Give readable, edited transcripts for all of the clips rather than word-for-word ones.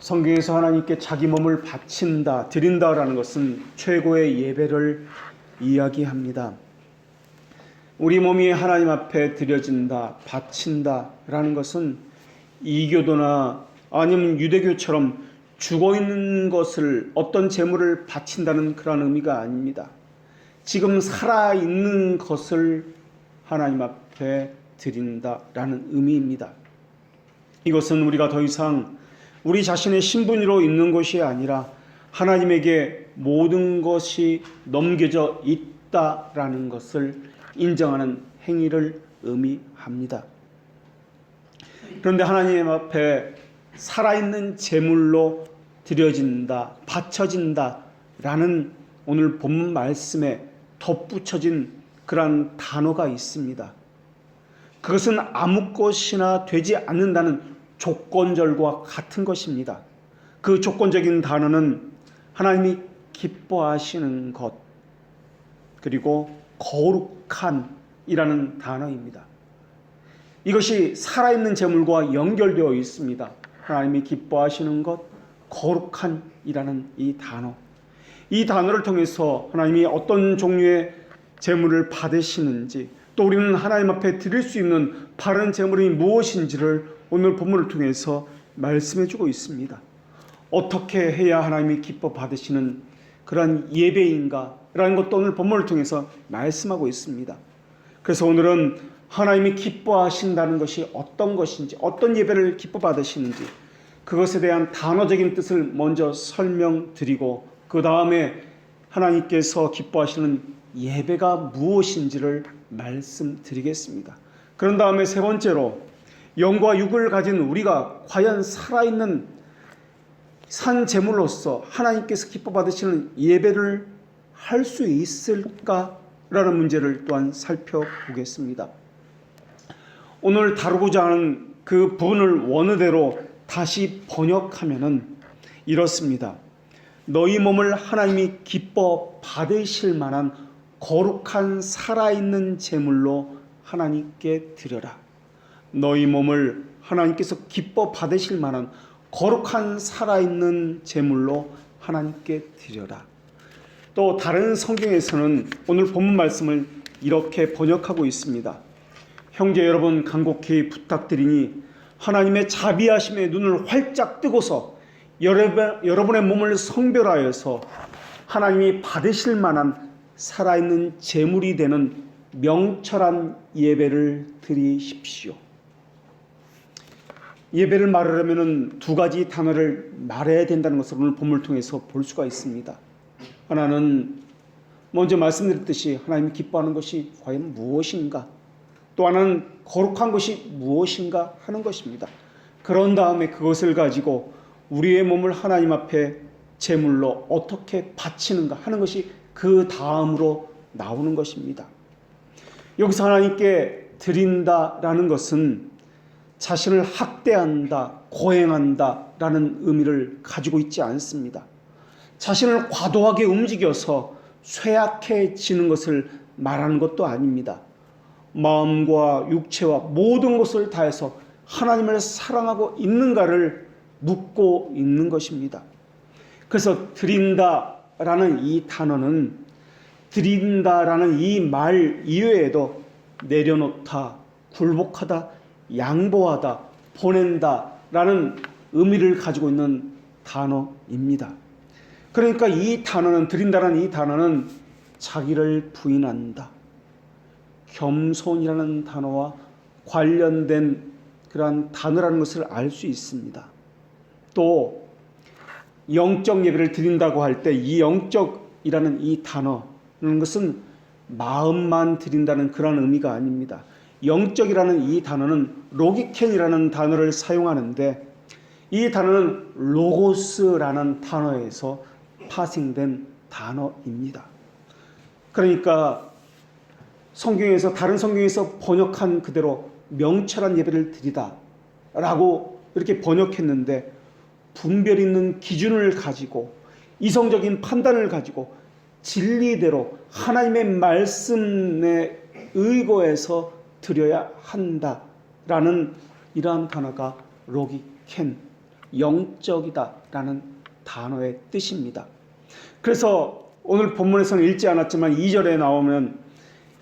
성경에서 하나님께 자기 몸을 바친다, 드린다라는 것은 최고의 예배를 이야기합니다. 우리 몸이 하나님 앞에 드려진다, 바친다라는 것은 이교도나 아니면 유대교처럼 죽어있는 것을, 어떤 재물을 바친다는 그런 의미가 아닙니다. 지금 살아있는 것을 하나님 앞에 드린다라는 의미입니다. 이것은 우리가 더 이상 우리 자신의 신분으로 있는 것이 아니라 하나님에게 모든 것이 넘겨져 있다라는 것을 인정하는 행위를 의미합니다. 그런데 하나님 앞에 살아있는 제물로 드려진다, 바쳐진다라는 오늘 본문 말씀에 덧붙여진 그러한 단어가 있습니다. 그것은 아무 것이나 되지 않는다는 조건절과 같은 것입니다. 그 조건적인 단어는 하나님이 기뻐하시는 것, 그리고 거룩한이라는 단어입니다. 이것이 살아있는 제물과 연결되어 있습니다. 하나님이 기뻐하시는 것, 거룩한이라는 이 단어. 이 단어를 통해서 하나님이 어떤 종류의 제물을 받으시는지, 또 우리는 하나님 앞에 드릴 수 있는 바른 제물이 무엇인지를 오늘 본문을 통해서 말씀해 주고 있습니다. 어떻게 해야 하나님이 기뻐 받으시는 그런 예배인가 라는 것도 오늘 본문을 통해서 말씀하고 있습니다. 그래서 오늘은 하나님이 기뻐하신다는 것이 어떤 것인지, 어떤 예배를 기뻐 받으시는지, 그것에 대한 단어적인 뜻을 먼저 설명드리고, 그 다음에 하나님께서 기뻐하시는 예배가 무엇인지를 말씀드리겠습니다. 그런 다음에 세 번째로, 영과 육을 가진 우리가 과연 살아있는 산 제물로서 하나님께서 기뻐 받으시는 예배를 할 수 있을까라는 문제를 또한 살펴보겠습니다. 오늘 다루고자 하는 그 부분을 원어대로 다시 번역하면은 이렇습니다. 너희 몸을 하나님이 기뻐 받으실 만한 거룩한 살아있는 제물로 하나님께 드려라. 너희 몸을 하나님께서 기뻐 받으실 만한 거룩한 살아있는 제물로 하나님께 드려라. 또 다른 성경에서는 오늘 본문 말씀을 이렇게 번역하고 있습니다. 형제 여러분, 간곡히 부탁드리니 하나님의 자비하심에 눈을 활짝 뜨고서 여러분의 몸을 성별하여서 하나님이 받으실 만한 살아있는 제물이 되는 명철한 예배를 드리십시오. 예배를 말하려면 두 가지 단어를 말해야 된다는 것을 오늘 본문을 통해서 볼 수가 있습니다. 하나는 먼저 말씀드렸듯이 하나님이 기뻐하는 것이 과연 무엇인가, 또 하나는 거룩한 것이 무엇인가 하는 것입니다. 그런 다음에 그것을 가지고 우리의 몸을 하나님 앞에 제물로 어떻게 바치는가 하는 것이 그 다음으로 나오는 것입니다. 여기서 하나님께 드린다라는 것은 자신을 학대한다, 고행한다 라는 의미를 가지고 있지 않습니다. 자신을 과도하게 움직여서 쇠약해지는 것을 말하는 것도 아닙니다. 마음과 육체와 모든 것을 다해서 하나님을 사랑하고 있는가를 묻고 있는 것입니다. 그래서 드린다라는 이 단어는 드린다라는 이 말 이외에도 내려놓다, 굴복하다, 양보하다, 보낸다라는 의미를 가지고 있는 단어입니다. 그러니까 이 단어는, 드린다라는 이 단어는 자기를 부인한다, 겸손이라는 단어와 관련된 그러한 단어라는 것을 알 수 있습니다. 또 영적 예배를 드린다고 할 때 이 영적이라는 이 단어는 것은 마음만 드린다는 그런 의미가 아닙니다. 영적이라는 이 단어는 로기켄이라는 단어를 사용하는데, 이 단어는 로고스라는 단어에서 파생된 단어입니다. 그러니까 성경에서, 다른 성경에서 번역한 그대로 명철한 예배를 드리다 라고 이렇게 번역했는데, 분별 있는 기준을 가지고 이성적인 판단을 가지고 진리대로 하나님의 말씀에 의거해서 드려야 한다라는 이러한 단어가 로기켄, 영적이다라는 단어의 뜻입니다. 그래서 오늘 본문에서는 읽지 않았지만 2절에 나오면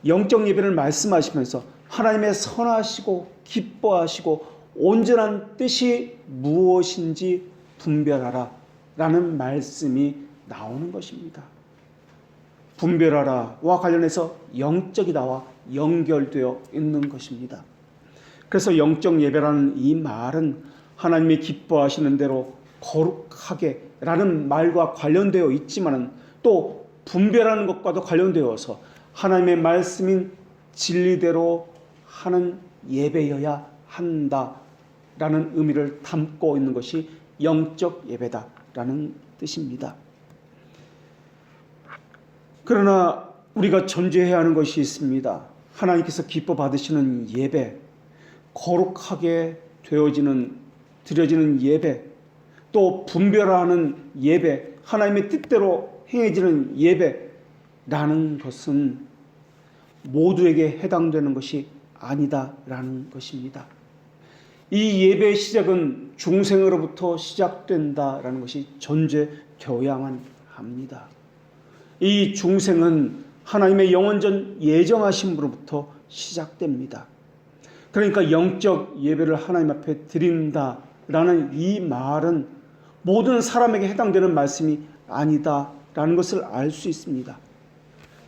영적 예배를 말씀하시면서 하나님의 선하시고 기뻐하시고 온전한 뜻이 무엇인지 분별하라 라는 말씀이 나오는 것입니다. 분별하라와 관련해서 영적이다와 연결되어 있는 것입니다. 그래서 영적 예배라는 이 말은 하나님이 기뻐하시는 대로 거룩하게 라는 말과 관련되어 있지만 또 분별하는 것과도 관련되어서 하나님의 말씀인 진리대로 하는 예배여야 한다라는 의미를 담고 있는 것이 영적 예배다라는 뜻입니다. 그러나 우리가 전제해야 하는 것이 있습니다. 하나님께서 기뻐 받으시는 예배, 거룩하게 드려지는 예배, 또 분별하는 예배, 하나님의 뜻대로 행해지는 예배라는 것은 모두에게 해당되는 것이 아니다라는 것입니다. 이 예배의 시작은 중생으로부터 시작된다라는 것이 전제되어야만 합니다. 이 중생은 하나님의 영원전 예정하심으로부터 시작됩니다. 그러니까 영적 예배를 하나님 앞에 드린다라는 이 말은 모든 사람에게 해당되는 말씀이 아니다라는 것을 알 수 있습니다.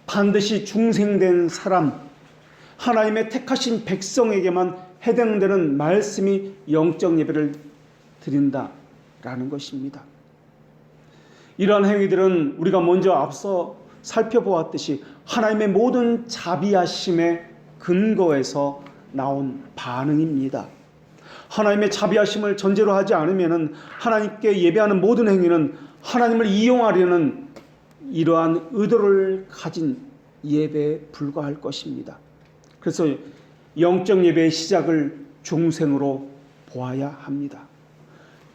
반드시 중생된 사람, 하나님의 택하신 백성에게만 해당되는 말씀이 영적 예배를 드린다라는 것입니다. 이러한 행위들은 우리가 먼저 앞서 살펴보았듯이 하나님의 모든 자비하심의 근거에서 나온 반응입니다. 하나님의 자비하심을 전제로 하지 않으면 하나님께 예배하는 모든 행위는 하나님을 이용하려는 이러한 의도를 가진 예배에 불과할 것입니다. 그래서 영적 예배의 시작을 중생으로 보아야 합니다.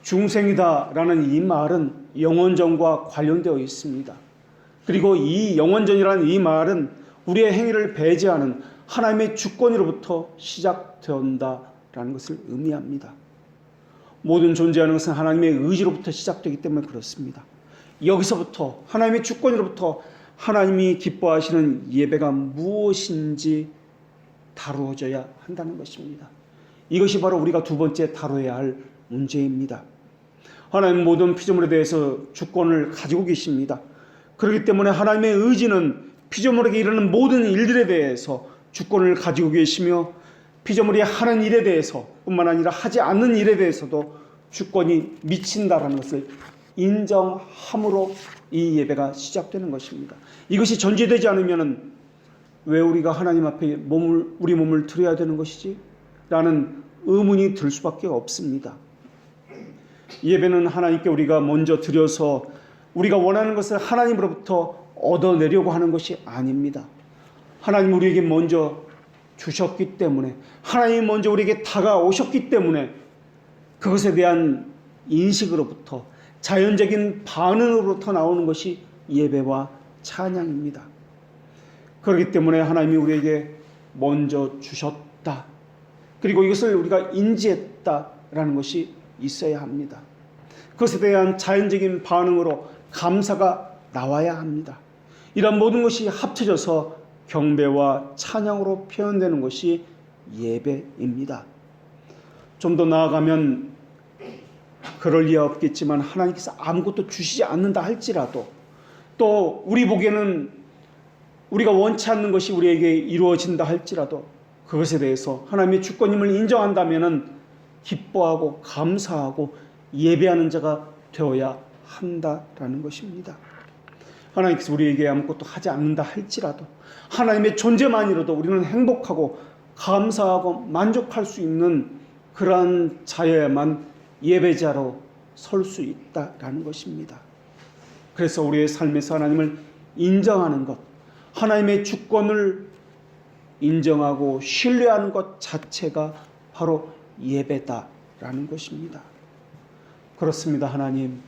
중생이다라는 이 말은 영원전과 관련되어 있습니다. 그리고 이 영원전이라는 이 말은 우리의 행위를 배제하는 하나님의 주권으로부터 시작된다라는 것을 의미합니다. 모든 존재하는 것은 하나님의 의지로부터 시작되기 때문에 그렇습니다. 여기서부터 하나님의 주권으로부터 하나님이 기뻐하시는 예배가 무엇인지 다루어져야 한다는 것입니다. 이것이 바로 우리가 두 번째 다뤄야 할 문제입니다. 하나님 모든 피조물에 대해서 주권을 가지고 계십니다. 그렇기 때문에 하나님의 의지는 피조물에게 이르는 모든 일들에 대해서 주권을 가지고 계시며 피조물이 하는 일에 대해서 뿐만 아니라 하지 않는 일에 대해서도 주권이 미친다라는 것을 인정함으로 이 예배가 시작되는 것입니다. 이것이 전제되지 않으면 왜 우리가 하나님 앞에 우리 몸을 드려야 되는 것이지? 라는 의문이 들 수밖에 없습니다. 예배는 하나님께 우리가 먼저 드려서 우리가 원하는 것을 하나님으로부터 얻어내려고 하는 것이 아닙니다. 하나님 우리에게 먼저 주셨기 때문에, 하나님이 먼저 우리에게 다가오셨기 때문에 그것에 대한 인식으로부터, 자연적인 반응으로부터 나오는 것이 예배와 찬양입니다. 그렇기 때문에 하나님이 우리에게 먼저 주셨다, 그리고 이것을 우리가 인지했다라는 것이 있어야 합니다. 그것에 대한 자연적인 반응으로 감사가 나와야 합니다. 이런 모든 것이 합쳐져서 경배와 찬양으로 표현되는 것이 예배입니다. 좀 더 나아가면 그럴 리가 없겠지만 하나님께서 아무것도 주시지 않는다 할지라도, 또 우리 보기에는 우리가 원치 않는 것이 우리에게 이루어진다 할지라도 그것에 대해서 하나님의 주권임을 인정한다면 기뻐하고 감사하고 예배하는 자가 되어야 한다라는 것입니다. 하나님께서 우리에게 아무것도 하지 않는다 할지라도 하나님의 존재만이라도 우리는 행복하고 감사하고 만족할 수 있는 그러한 자여야만 예배자로 설 수 있다라는 것입니다. 그래서 우리의 삶에서 하나님을 인정하는 것, 하나님의 주권을 인정하고 신뢰하는 것 자체가 바로 예배다라는 것입니다. 그렇습니다. 하나님,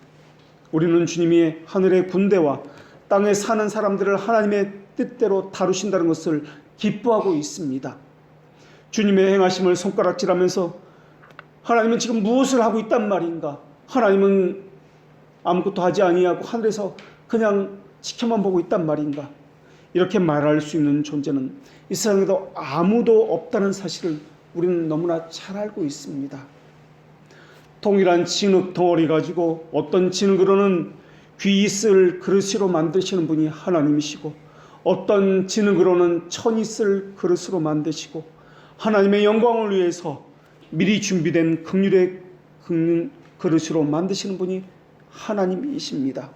우리는 주님이 하늘의 군대와 땅에 사는 사람들을 하나님의 뜻대로 다루신다는 것을 기뻐하고 있습니다. 주님의 행하심을 손가락질하면서 하나님은 지금 무엇을 하고 있단 말인가? 하나님은 아무것도 하지 아니하고 하늘에서 그냥 지켜만 보고 있단 말인가? 이렇게 말할 수 있는 존재는 이 세상에도 아무도 없다는 사실을 우리는 너무나 잘 알고 있습니다. 동일한 진흙 덩어리 가지고 어떤 진흙으로는 귀 있을 그릇으로 만드시는 분이 하나님이시고, 어떤 진흙으로는 천 있을 그릇으로 만드시고, 하나님의 영광을 위해서 미리 준비된 긍휼의 그릇으로 만드시는 분이 하나님이십니다.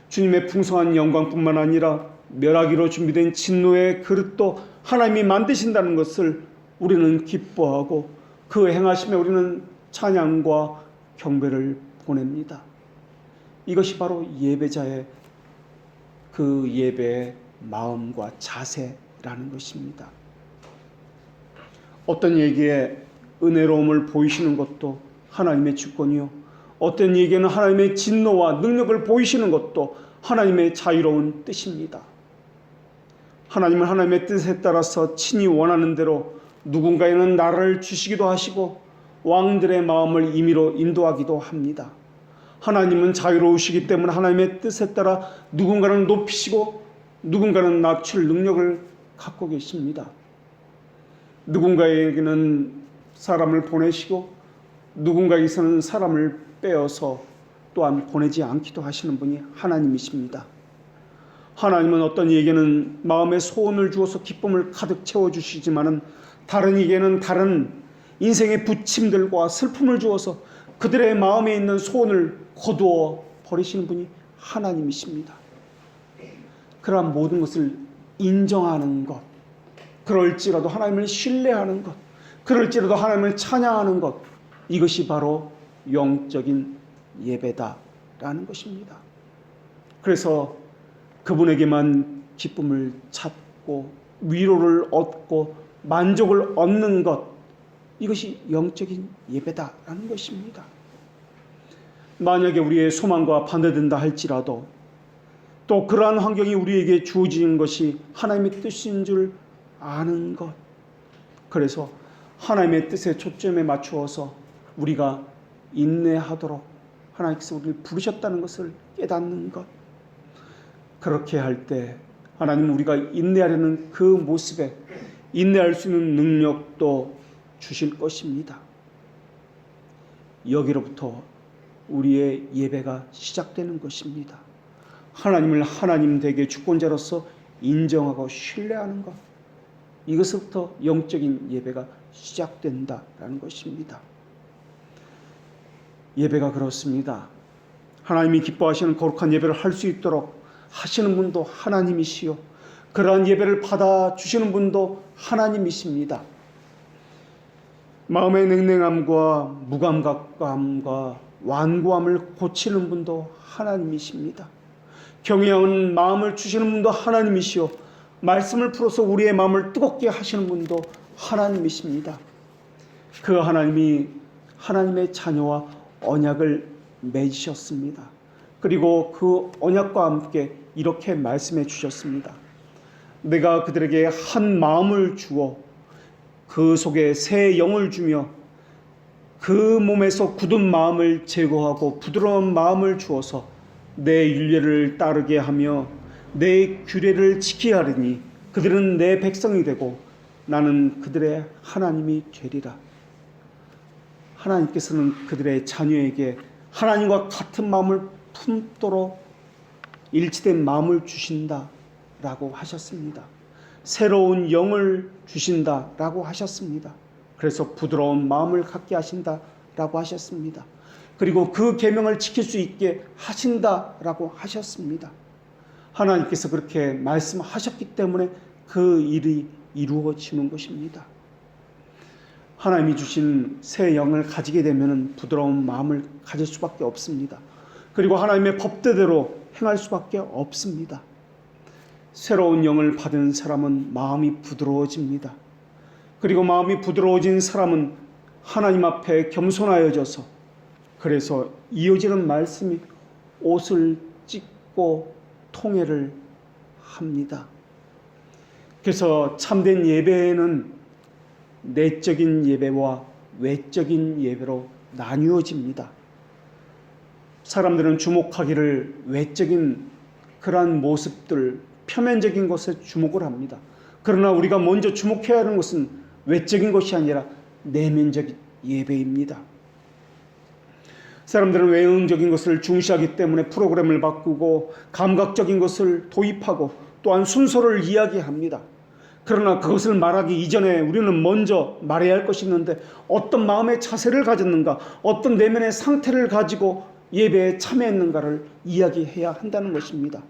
주님의 풍성한 영광뿐만 아니라 멸하기로 준비된 진노의 그릇도 하나님이 만드신다는 것을 우리는 기뻐하고, 그 행하심에 우리는 찬양과 경배를 보냅니다. 이것이 바로 예배자의 그 예배의 마음과 자세라는 것입니다. 어떤 얘기에 은혜로움을 보이시는 것도 하나님의 주권이요, 어떤 얘기에는 하나님의 진노와 능력을 보이시는 것도 하나님의 자유로운 뜻입니다. 하나님은 하나님의 뜻에 따라서 친히 원하는 대로 누군가에는 나라를 주시기도 하시고 왕들의 마음을 임의로 인도하기도 합니다. 하나님은 자유로우시기 때문에 하나님의 뜻에 따라 누군가는 높이시고 누군가는 낮출 능력을 갖고 계십니다. 누군가에게는 사람을 보내시고 누군가에게서는 사람을 빼어서 또한 보내지 않기도 하시는 분이 하나님이십니다. 하나님은 어떤 이에게는 마음의 소원을 주어서 기쁨을 가득 채워주시지만은 다른 이에게는 다른 인생의 부침들과 슬픔을 주어서 그들의 마음에 있는 소원을 거두어 버리시는 분이 하나님이십니다. 그러한 모든 것을 인정하는 것, 그럴지라도 하나님을 신뢰하는 것, 그럴지라도 하나님을 찬양하는 것, 이것이 바로 영적인 예배다라는 것입니다. 그래서 그분에게만 기쁨을 찾고 위로를 얻고 만족을 얻는 것, 이것이 영적인 예배다라는 것입니다. 만약에 우리의 소망과 반대된다 할지라도 또 그러한 환경이 우리에게 주어진 것이 하나님의 뜻인 줄 아는 것, 그래서 하나님의 뜻에 초점에 맞추어서 우리가 인내하도록 하나님께서 우리를 부르셨다는 것을 깨닫는 것, 그렇게 할 때 하나님은 우리가 인내하려는 그 모습에 인내할 수 있는 능력도 주실 것입니다. 여기로부터 우리의 예배가 시작되는 것입니다. 하나님을 하나님 되게 주권자로서 인정하고 신뢰하는 것, 이것부터 영적인 예배가 시작된다라는 것입니다. 예배가 그렇습니다. 하나님이 기뻐하시는 거룩한 예배를 할 수 있도록 하시는 분도 하나님이시요, 그러한 예배를 받아주시는 분도 하나님이십니다. 마음의 냉랭함과 무감각함과 완고함을 고치는 분도 하나님이십니다. 경외하는 마음을 주시는 분도 하나님이시요, 말씀을 풀어서 우리의 마음을 뜨겁게 하시는 분도 하나님이십니다. 그 하나님이 하나님의 자녀와 언약을 맺으셨습니다. 그리고 그 언약과 함께 이렇게 말씀해 주셨습니다. 내가 그들에게 한 마음을 주어 그 속에 새 영을 주며 그 몸에서 굳은 마음을 제거하고 부드러운 마음을 주어서 내 율례를 따르게 하며 내 규례를 지키게 하리니 그들은 내 백성이 되고 나는 그들의 하나님이 되리라. 하나님께서는 그들의 자녀에게 하나님과 같은 마음을 품도록 일치된 마음을 주신다라고 하셨습니다. 새로운 영을 주신다라고 하셨습니다. 그래서 부드러운 마음을 갖게 하신다라고 하셨습니다. 그리고 그 계명을 지킬 수 있게 하신다라고 하셨습니다. 하나님께서 그렇게 말씀하셨기 때문에 그 일이 이루어지는 것입니다. 하나님이 주신 새 영을 가지게 되면 부드러운 마음을 가질 수밖에 없습니다. 그리고 하나님의 법대로 행할 수밖에 없습니다. 새로운 영을 받은 사람은 마음이 부드러워집니다. 그리고 마음이 부드러워진 사람은 하나님 앞에 겸손하여져서, 그래서 이어지는 말씀이 옷을 찢고 통회를 합니다. 그래서 참된 예배는 내적인 예배와 외적인 예배로 나뉘어집니다. 사람들은 주목하기를 외적인 그러한 모습들, 표면적인 것에 주목을 합니다. 그러나 우리가 먼저 주목해야 하는 것은 외적인 것이 아니라 내면적인 예배입니다. 사람들은 외형적인 것을 중시하기 때문에 프로그램을 바꾸고 감각적인 것을 도입하고 또한 순서를 이야기합니다. 그러나 그것을 말하기 이전에 우리는 먼저 말해야 할 것이 있는데, 어떤 마음의 자세를 가졌는가, 어떤 내면의 상태를 가지고 예배에 참여했는가를 이야기해야 한다는 것입니다.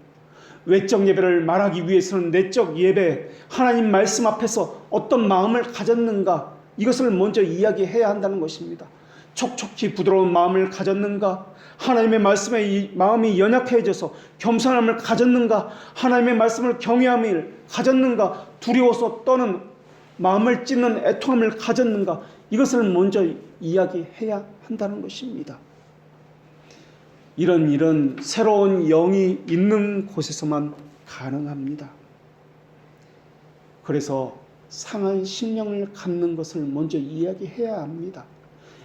외적 예배를 말하기 위해서는 내적 예배, 하나님 말씀 앞에서 어떤 마음을 가졌는가, 이것을 먼저 이야기해야 한다는 것입니다. 촉촉히 부드러운 마음을 가졌는가, 하나님의 말씀에 이 마음이 연약해져서 겸손함을 가졌는가, 하나님의 말씀을 경외함을 가졌는가, 두려워서 떠는 마음을 찢는 애통함을 가졌는가, 이것을 먼저 이야기해야 한다는 것입니다. 이런 새로운 영이 있는 곳에서만 가능합니다. 그래서 상한 심령을 갖는 것을 먼저 이야기해야 합니다.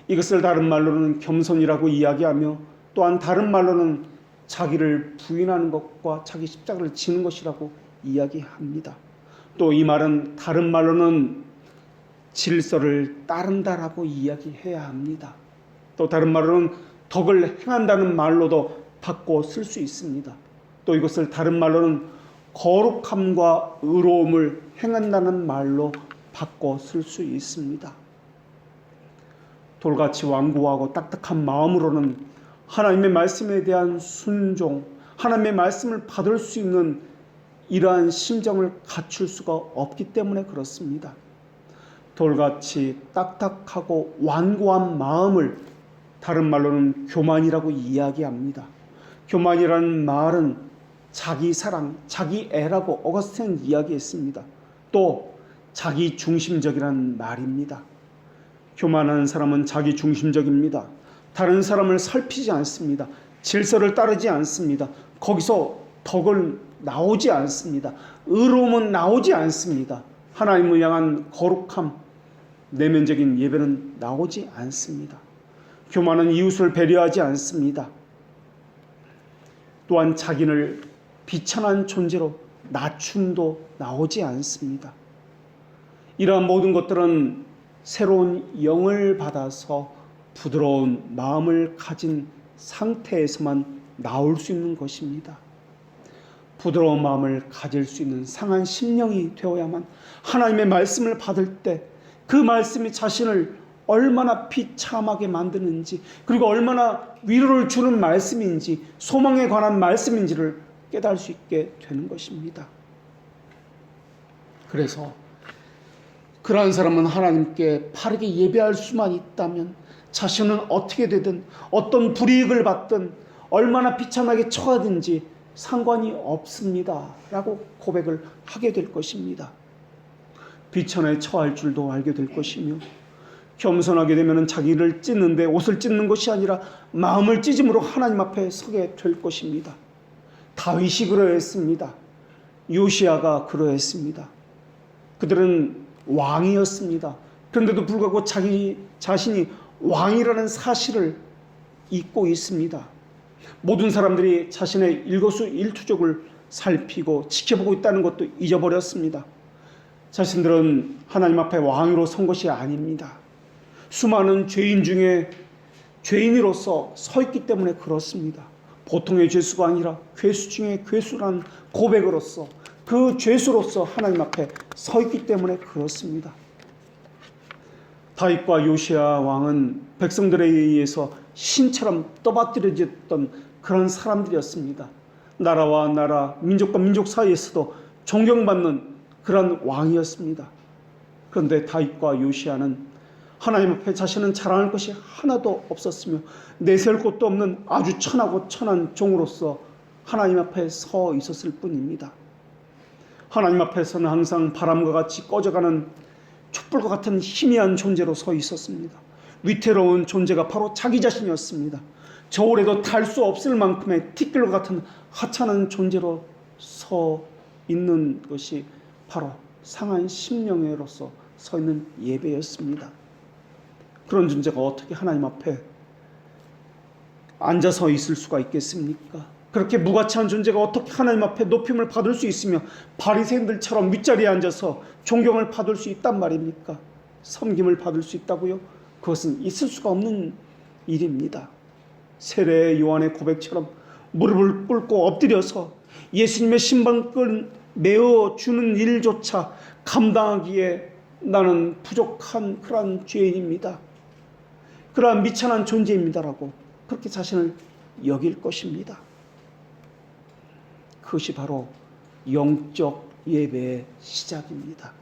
이것을 다른 말로는 겸손이라고 이야기하며, 또한 다른 말로는 자기를 부인하는 것과 자기 십자가를 지는 것이라고 이야기합니다. 또 이 말은 다른 말로는 질서를 따른다라고 이야기해야 합니다. 또 다른 말로는 덕을 행한다는 말로도 바꿔 쓸 수 있습니다. 또 이것을 다른 말로는 거룩함과 의로움을 행한다는 말로 바꿔 쓸 수 있습니다. 돌같이 완고하고 딱딱한 마음으로는 하나님의 말씀에 대한 순종, 하나님의 말씀을 받을 수 있는 이러한 심정을 갖출 수가 없기 때문에 그렇습니다. 돌같이 딱딱하고 완고한 마음을 다른 말로는 교만이라고 이야기합니다. 교만이라는 말은 자기 사랑, 자기 애라고 어거스틴은 이야기했습니다. 또 자기 중심적이라는 말입니다. 교만한 사람은 자기 중심적입니다. 다른 사람을 살피지 않습니다. 질서를 따르지 않습니다. 거기서 덕을 나오지 않습니다. 의로움은 나오지 않습니다. 하나님을 향한 거룩함, 내면적인 예배는 나오지 않습니다. 교만은 이웃을 배려하지 않습니다. 또한 자기를 비천한 존재로 낮춤도 나오지 않습니다. 이러한 모든 것들은 새로운 영을 받아서 부드러운 마음을 가진 상태에서만 나올 수 있는 것입니다. 부드러운 마음을 가질 수 있는 상한 심령이 되어야만 하나님의 말씀을 받을 때 그 말씀이 자신을 얼마나 비참하게 만드는지, 그리고 얼마나 위로를 주는 말씀인지, 소망에 관한 말씀인지를 깨달을 수 있게 되는 것입니다. 그래서 그러한 사람은 하나님께 바르게 예배할 수만 있다면 자신은 어떻게 되든 어떤 불이익을 받든 얼마나 비참하게 처하든지 상관이 없습니다 라고 고백을 하게 될 것입니다. 비천에 처할 줄도 알게 될 것이며, 겸손하게 되면 자기를 찢는데 옷을 찢는 것이 아니라 마음을 찢음으로 하나님 앞에 서게 될 것입니다. 다윗이 그러했습니다. 요시야가 그러했습니다. 그들은 왕이었습니다. 그런데도 불구하고 자기 자신이 왕이라는 사실을 잊고 있습니다. 모든 사람들이 자신의 일거수일투족을 살피고 지켜보고 있다는 것도 잊어버렸습니다. 자신들은 하나님 앞에 왕으로 선 것이 아닙니다. 수많은 죄인 중에 죄인으로서 서 있기 때문에 그렇습니다. 보통의 죄수가 아니라 괴수 중에 괴수라는 고백으로서, 그 죄수로서 하나님 앞에 서 있기 때문에 그렇습니다. 다윗과 요시야 왕은 백성들에 의해서 신처럼 떠받들여졌던 그런 사람들이었습니다. 나라와 나라, 민족과 민족 사이에서도 존경받는 그런 왕이었습니다. 그런데 다윗과 요시야는 하나님 앞에 자신은 자랑할 것이 하나도 없었으며 내세울 것도 없는 아주 천하고 천한 종으로서 하나님 앞에 서 있었을 뿐입니다. 하나님 앞에서는 항상 바람과 같이 꺼져가는 촛불과 같은 희미한 존재로 서 있었습니다. 위태로운 존재가 바로 자기 자신이었습니다. 저울에도 달 수 없을 만큼의 티끌과 같은 하찮은 존재로 서 있는 것이 바로 상한 심령으로서 서 있는 예배였습니다. 그런 존재가 어떻게 하나님 앞에 앉아서 있을 수가 있겠습니까? 그렇게 무가치한 존재가 어떻게 하나님 앞에 높임을 받을 수 있으며 바리새인들처럼 윗자리에 앉아서 존경을 받을 수 있단 말입니까? 섬김을 받을 수 있다고요? 그것은 있을 수가 없는 일입니다. 세례 요한의 고백처럼 무릎을 꿇고 엎드려서 예수님의 신방끈 메어주는 일조차 감당하기에 나는 부족한 그러한 죄인입니다. 그러한 미천한 존재입니다라고 그렇게 자신을 여길 것입니다. 그것이 바로 영적 예배의 시작입니다.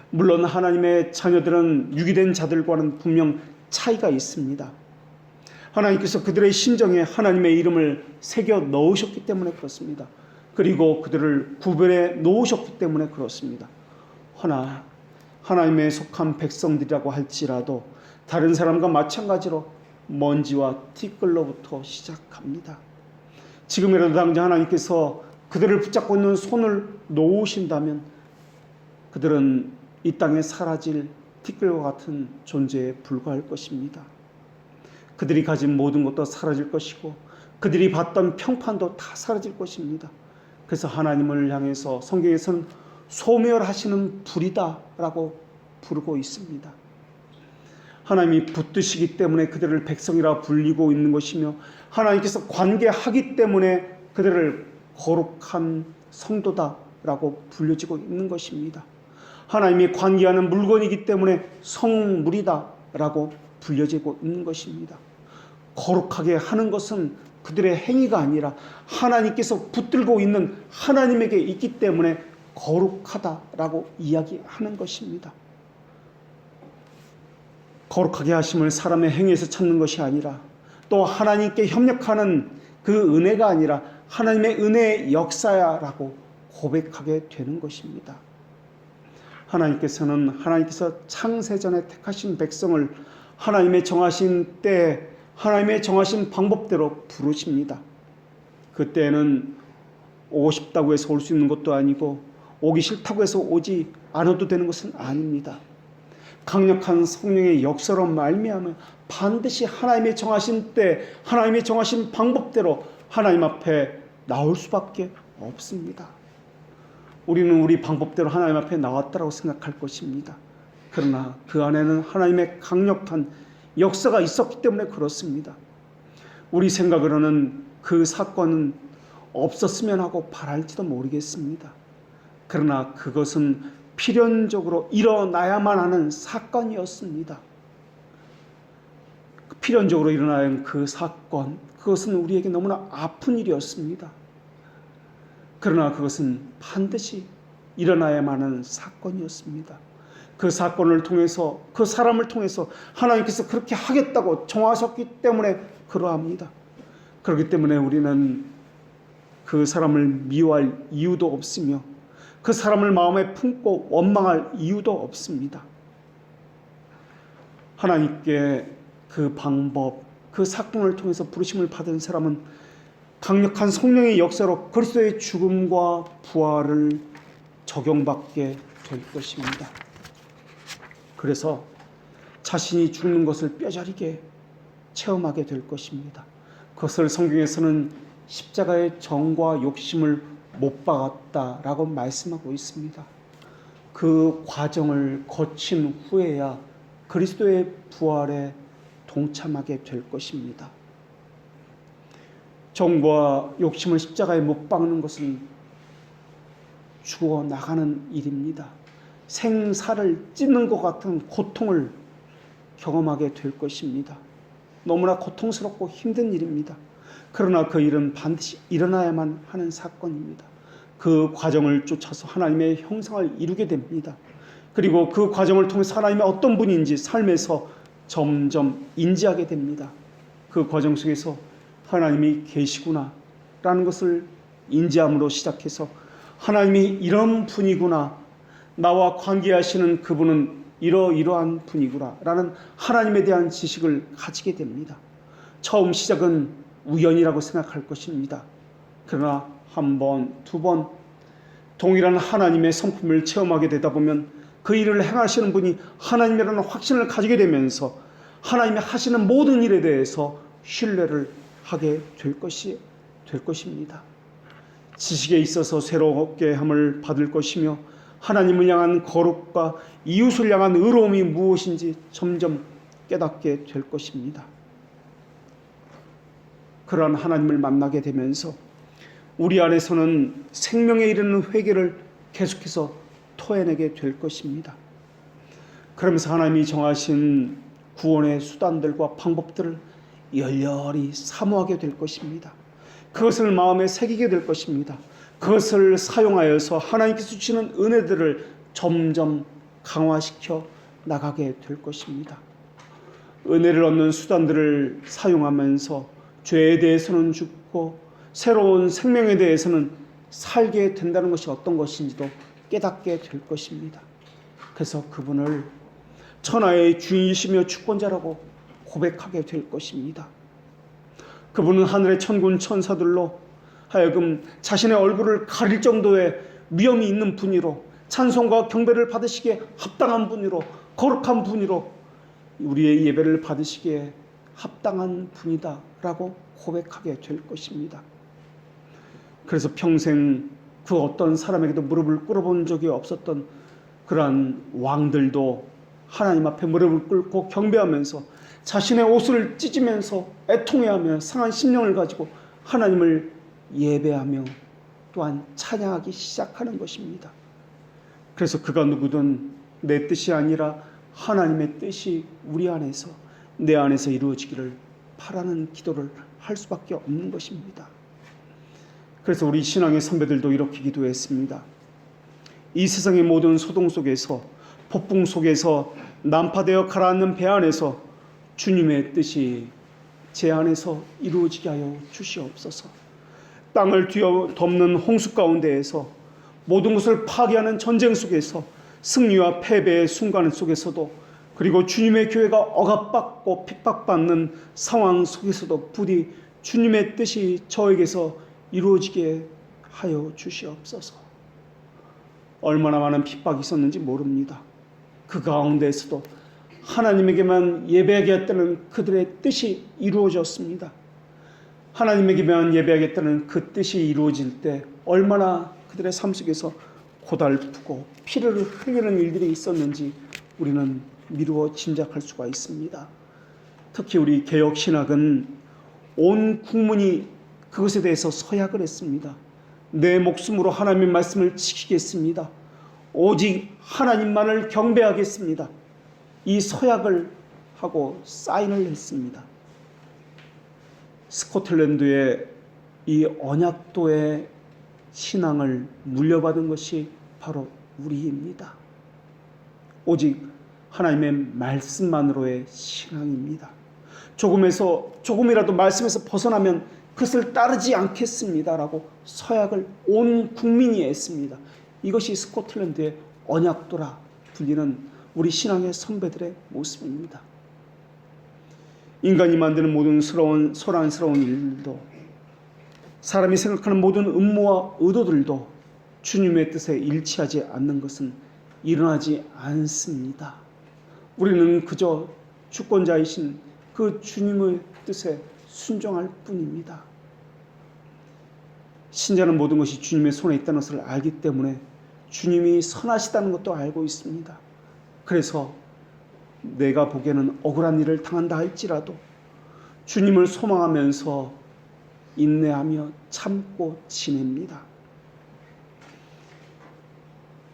물론 하나님의 자녀들은 유기된 자들과는 분명 차이가 있습니다. 하나님께서 그들의 심정에 하나님의 이름을 새겨 넣으셨기 때문에 그렇습니다. 그리고 그들을 구별해 놓으셨기 때문에 그렇습니다. 허나 하나님의 속한 백성들이라고 할지라도 다른 사람과 마찬가지로 먼지와 티끌로부터 시작합니다. 지금이라도 당장 하나님께서 그들을 붙잡고 있는 손을 놓으신다면 그들은 이 땅에 사라질 티끌과 같은 존재에 불과할 것입니다. 그들이 가진 모든 것도 사라질 것이고 그들이 받던 평판도 다 사라질 것입니다. 그래서 하나님을 향해서 성경에서는 소멸하시는 불이다 라고 부르고 있습니다. 하나님이 붙드시기 때문에 그들을 백성이라 불리고 있는 것이며 하나님께서 관계하기 때문에 그들을 거룩한 성도다라고 불려지고 있는 것입니다. 하나님이 관계하는 물건이기 때문에 성물이다라고 불려지고 있는 것입니다. 거룩하게 하는 것은 그들의 행위가 아니라 하나님께서 붙들고 있는 하나님에게 있기 때문에 거룩하다라고 이야기하는 것입니다. 거룩하게 하심을 사람의 행위에서 찾는 것이 아니라 또 하나님께 협력하는 그 은혜가 아니라 하나님의 은혜의 역사야라고 고백하게 되는 것입니다. 하나님께서 창세전에 택하신 백성을 하나님의 정하신 때 하나님의 정하신 방법대로 부르십니다. 그때는 오고 싶다고 해서 올 수 있는 것도 아니고 오기 싫다고 해서 오지 않아도 되는 것은 아닙니다. 강력한 성령의 역사로 말미암아 반드시 하나님의 정하신 때 하나님의 정하신 방법대로 하나님 앞에 나올 수밖에 없습니다. 우리는 우리 방법대로 하나님 앞에 나왔다고 생각할 것입니다. 그러나 그 안에는 하나님의 강력한 역사가 있었기 때문에 그렇습니다. 우리 생각으로는 그 사건은 없었으면 하고 바랄지도 모르겠습니다. 그러나 그것은 필연적으로 일어나야만 하는 사건이었습니다. 필연적으로 일어나는 그 사건, 그것은 우리에게 너무나 아픈 일이었습니다. 그러나 그것은 반드시 일어나야만 하는 사건이었습니다. 그 사건을 통해서, 그 사람을 통해서 하나님께서 그렇게 하겠다고 정하셨기 때문에 그러합니다. 그렇기 때문에 우리는 그 사람을 미워할 이유도 없으며 그 사람을 마음에 품고 원망할 이유도 없습니다. 하나님께 그 방법, 그 사건을 통해서 부르심을 받은 사람은 강력한 성령의 역사로 그리스도의 죽음과 부활을 적용받게 될 것입니다. 그래서 자신이 죽는 것을 뼈저리게 체험하게 될 것입니다. 그것을 성경에서는 십자가의 정과 욕심을 못 박았다라고 말씀하고 있습니다. 그 과정을 거친 후에야 그리스도의 부활에 동참하게 될 것입니다. 정과 욕심을 십자가에 못 박는 것은 죽어 나가는 일입니다. 생사를 찢는 것 같은 고통을 경험하게 될 것입니다. 너무나 고통스럽고 힘든 일입니다. 그러나 그 일은 반드시 일어나야만 하는 사건입니다. 그 과정을 쫓아서 하나님의 형상을 이루게 됩니다. 그리고 그 과정을 통해서 하나님의 어떤 분인지 삶에서 점점 인지하게 됩니다. 그 과정 속에서 하나님이 계시구나 라는 것을 인지함으로 시작해서 하나님이 이런 분이구나, 나와 관계하시는 그분은 이러이러한 분이구나 라는 하나님에 대한 지식을 가지게 됩니다. 처음 시작은 우연이라고 생각할 것입니다. 그러나 한 번, 두 번 동일한 하나님의 성품을 체험하게 되다 보면 그 일을 행하시는 분이 하나님이라는 확신을 가지게 되면서 하나님이 하시는 모든 일에 대해서 신뢰를 하게 될 것입니다. 지식에 있어서 새롭게 함을 받을 것이며 하나님을 향한 거룩과 이웃을 향한 의로움이 무엇인지 점점 깨닫게 될 것입니다. 그러한 하나님을 만나게 되면서 우리 안에서는 생명에 이르는 회개를 계속해서 토해내게 될 것입니다. 그러면서 하나님이 정하신 구원의 수단들과 방법들을 열렬히 사모하게 될 것입니다. 그것을 마음에 새기게 될 것입니다. 그것을 사용하여서 하나님께서 주시는 은혜들을 점점 강화시켜 나가게 될 것입니다. 은혜를 얻는 수단들을 사용하면서 죄에 대해서는 죽고 새로운 생명에 대해서는 살게 된다는 것이 어떤 것인지도 깨닫게 될 것입니다. 그래서 그분을 천하의 주인이시며 주권자라고 고백하게 될 것입니다. 그분은 하늘의 천군 천사들로 하여금 자신의 얼굴을 가릴 정도의 위엄이 있는 분이로 찬송과 경배를 받으시기에 합당한 분이로 거룩한 분이로 우리의 예배를 받으시기에 합당한 분이다라고 고백하게 될 것입니다. 그래서 평생 그 어떤 사람에게도 무릎을 꿇어본 적이 없었던 그러한 왕들도 하나님 앞에 무릎을 꿇고 경배하면서 자신의 옷을 찢으면서 애통해하며 상한 심령을 가지고 하나님을 예배하며 또한 찬양하기 시작하는 것입니다. 그래서 그가 누구든 내 뜻이 아니라 하나님의 뜻이 우리 안에서 내 안에서 이루어지기를 바라는 기도를 할 수밖에 없는 것입니다. 그래서 우리 신앙의 선배들도 이렇게 기도했습니다. 이 세상의 모든 소동 속에서 폭풍 속에서 난파되어 가라앉는 배 안에서 주님의 뜻이 제 안에서 이루어지게 하여 주시옵소서. 땅을 뒤덮는 홍수 가운데에서 모든 것을 파괴하는 전쟁 속에서 승리와 패배의 순간 속에서도 그리고 주님의 교회가 억압받고 핍박받는 상황 속에서도 부디 주님의 뜻이 저에게서 이루어지게 하여 주시옵소서. 얼마나 많은 핍박이 있었는지 모릅니다. 그 가운데에서도 하나님에게만 예배하겠다는 그들의 뜻이 이루어졌습니다. 하나님에게만 예배하겠다는 그 뜻이 이루어질 때 얼마나 그들의 삶 속에서 고달프고 피를 흘리는 일들이 있었는지 우리는 미루어 짐작할 수가 있습니다. 특히 우리 개혁신학은 온 국민이 그것에 대해서 서약을 했습니다. 내 목숨으로 하나님의 말씀을 지키겠습니다. 오직 하나님만을 경배하겠습니다. 이 서약을 하고 사인을 했습니다. 스코틀랜드의 이 언약도의 신앙을 물려받은 것이 바로 우리입니다. 오직 하나님의 말씀만으로의 신앙입니다. 조금이라도 말씀에서 벗어나면 그것을 따르지 않겠습니다라고 서약을 온 국민이 했습니다. 이것이 스코틀랜드의 언약도라 불리는 우리 신앙의 선배들의 모습입니다. 인간이 만드는 모든 소란스러운 일들도 사람이 생각하는 모든 음모와 의도들도 주님의 뜻에 일치하지 않는 것은 일어나지 않습니다. 우리는 그저 주권자이신 그 주님의 뜻에 순종할 뿐입니다. 신자는 모든 것이 주님의 손에 있다는 것을 알기 때문에 주님이 선하시다는 것도 알고 있습니다. 그래서 내가 보기에는 억울한 일을 당한다 할지라도 주님을 소망하면서 인내하며 참고 지냅니다.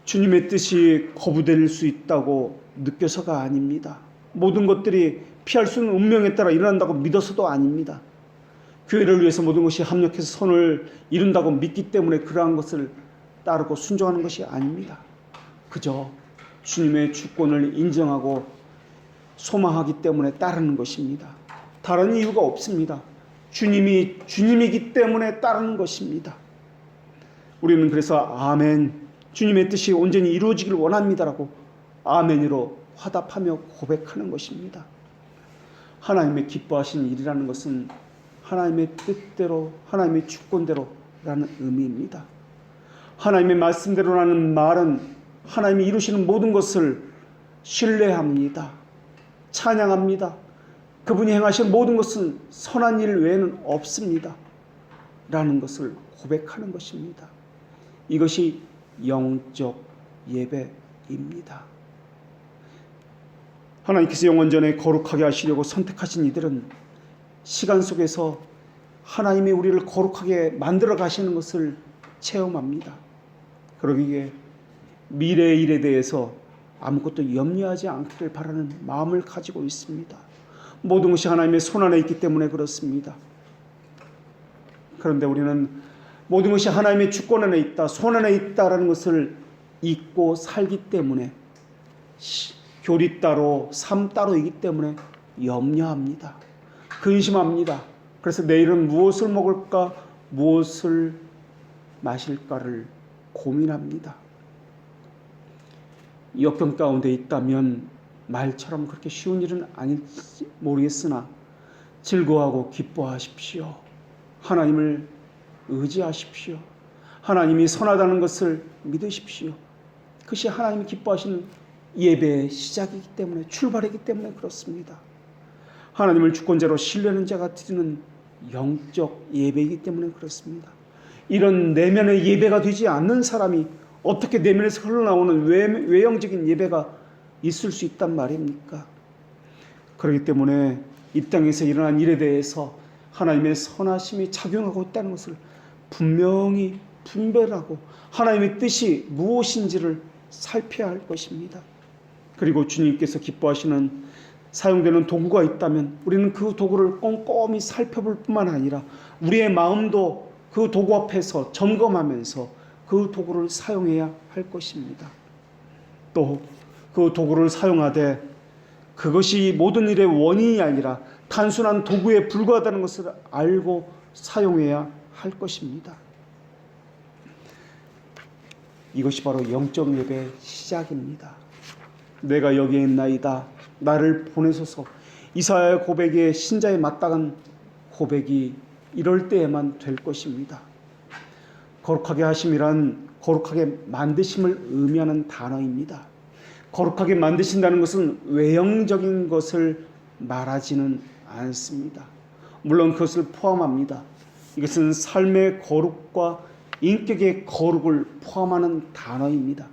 주님의 뜻이 거부될 수 있다고 느껴서가 아닙니다. 모든 것들이 피할 수 있는 운명에 따라 일어난다고 믿어서도 아닙니다. 교회를 위해서 모든 것이 합력해서 선을 이룬다고 믿기 때문에 그러한 것을 따르고 순종하는 것이 아닙니다. 그저 주님의 주권을 인정하고 소망하기 때문에 따르는 것입니다. 다른 이유가 없습니다. 주님이 주님이기 때문에 따르는 것입니다. 우리는 그래서 아멘, 주님의 뜻이 온전히 이루어지길 원합니다라고 아멘으로 화답하며 고백하는 것입니다. 하나님의 기뻐하신 일이라는 것은 하나님의 뜻대로 하나님의 주권대로라는 의미입니다. 하나님의 말씀대로라는 말은 하나님이 이루시는 모든 것을 신뢰합니다. 찬양합니다. 그분이 행하신 모든 것은 선한 일 외에는 없습니다. 라는 것을 고백하는 것입니다. 이것이 영적 예배입니다. 하나님께서 영원전에 거룩하게 하시려고 선택하신 이들은 시간 속에서 하나님이 우리를 거룩하게 만들어 가시는 것을 체험합니다. 그러기에 미래의 일에 대해서 아무것도 염려하지 않기를 바라는 마음을 가지고 있습니다. 모든 것이 하나님의 손안에 있기 때문에 그렇습니다. 그런데 우리는 모든 것이 하나님의 주권 안에 있다, 손 안에 있다라는 것을 잊고 살기 때문에 교리 따로 삶 따로이기 때문에 염려합니다. 근심합니다. 그래서 내일은 무엇을 먹을까, 무엇을 마실까를 고민합니다. 역경 가운데 있다면 말처럼 그렇게 쉬운 일은 아닐지 모르겠으나 즐거워하고 기뻐하십시오. 하나님을 의지하십시오. 하나님이 선하다는 것을 믿으십시오. 그것이 하나님이 기뻐하시는 예배의 시작이기 때문에, 출발이기 때문에 그렇습니다. 하나님을 주권자로 신뢰하는 자가 드리는 영적 예배이기 때문에 그렇습니다. 이런 내면의 예배가 되지 않는 사람이 어떻게 내면에서 흘러나오는 외형적인 예배가 있을 수 있단 말입니까? 그렇기 때문에 이 땅에서 일어난 일에 대해서 하나님의 선하심이 작용하고 있다는 것을 분명히 분별하고 하나님의 뜻이 무엇인지를 살펴야 할 것입니다. 그리고 주님께서 기뻐하시는 사용되는 도구가 있다면 우리는 그 도구를 꼼꼼히 살펴볼 뿐만 아니라 우리의 마음도 그 도구 앞에서 점검하면서 그 도구를 사용해야 할 것입니다. 또 그 도구를 사용하되 그것이 모든 일의 원인이 아니라 단순한 도구에 불과하다는 것을 알고 사용해야 할 것입니다. 이것이 바로 영적 예배의 시작입니다. 내가 여기에 있나이다. 나를 보내소서. 이사야의 고백에 신자에 마땅한 고백이 이럴 때에만 될 것입니다. 거룩하게 하심이란 거룩하게 만드심을 의미하는 단어입니다. 거룩하게 만드신다는 것은 외형적인 것을 말하지는 않습니다. 물론 그것을 포함합니다. 이것은 삶의 거룩과 인격의 거룩을 포함하는 단어입니다.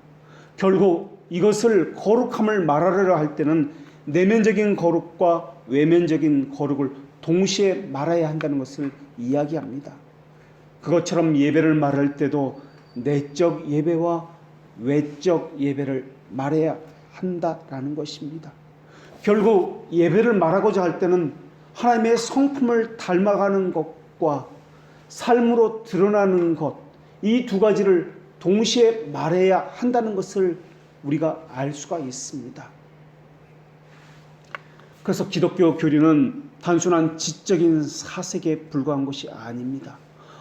결국 이것을 거룩함을 말하려 할 때는 내면적인 거룩과 외면적인 거룩을 동시에 말해야 한다는 것을 이야기합니다. 그것처럼 예배를 말할 때도 내적 예배와 외적 예배를 말해야 한다라는 것입니다. 결국 예배를 말하고자 할 때는 하나님의 성품을 닮아가는 것과 삶으로 드러나는 것, 이 두 가지를 동시에 말해야 한다는 것을 우리가 알 수가 있습니다. 그래서 기독교 교리는 단순한 지적인 사색에 불과한 것이 아닙니다.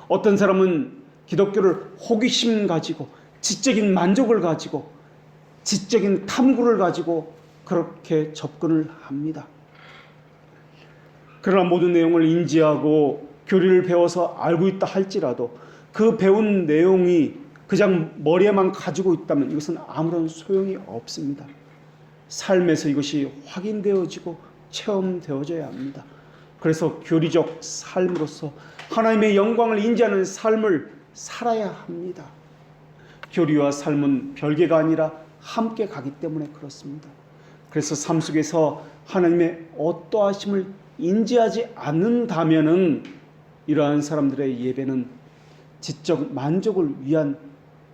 어떤 사람은 기독교를 호기심 가지고 지적인 만족을 가지고 지적인 탐구를 가지고 그렇게 접근을 합니다. 그러나 모든 내용을 인지하고 교리를 배워서 알고 있다 할지라도 그 배운 내용이 그냥 머리에만 가지고 있다면 이것은 아무런 소용이 없습니다. 삶에서 이것이 확인되어지고 체험되어져야 합니다. 그래서 교리적 삶으로서 하나님의 영광을 인지하는 삶을 살아야 합니다. 교리와 삶은 별개가 아니라 함께 가기 때문에 그렇습니다. 그래서 삶 속에서 하나님의 어떠하심을 인지하지 않는다면은 이러한 사람들의 예배는 지적 만족을 위한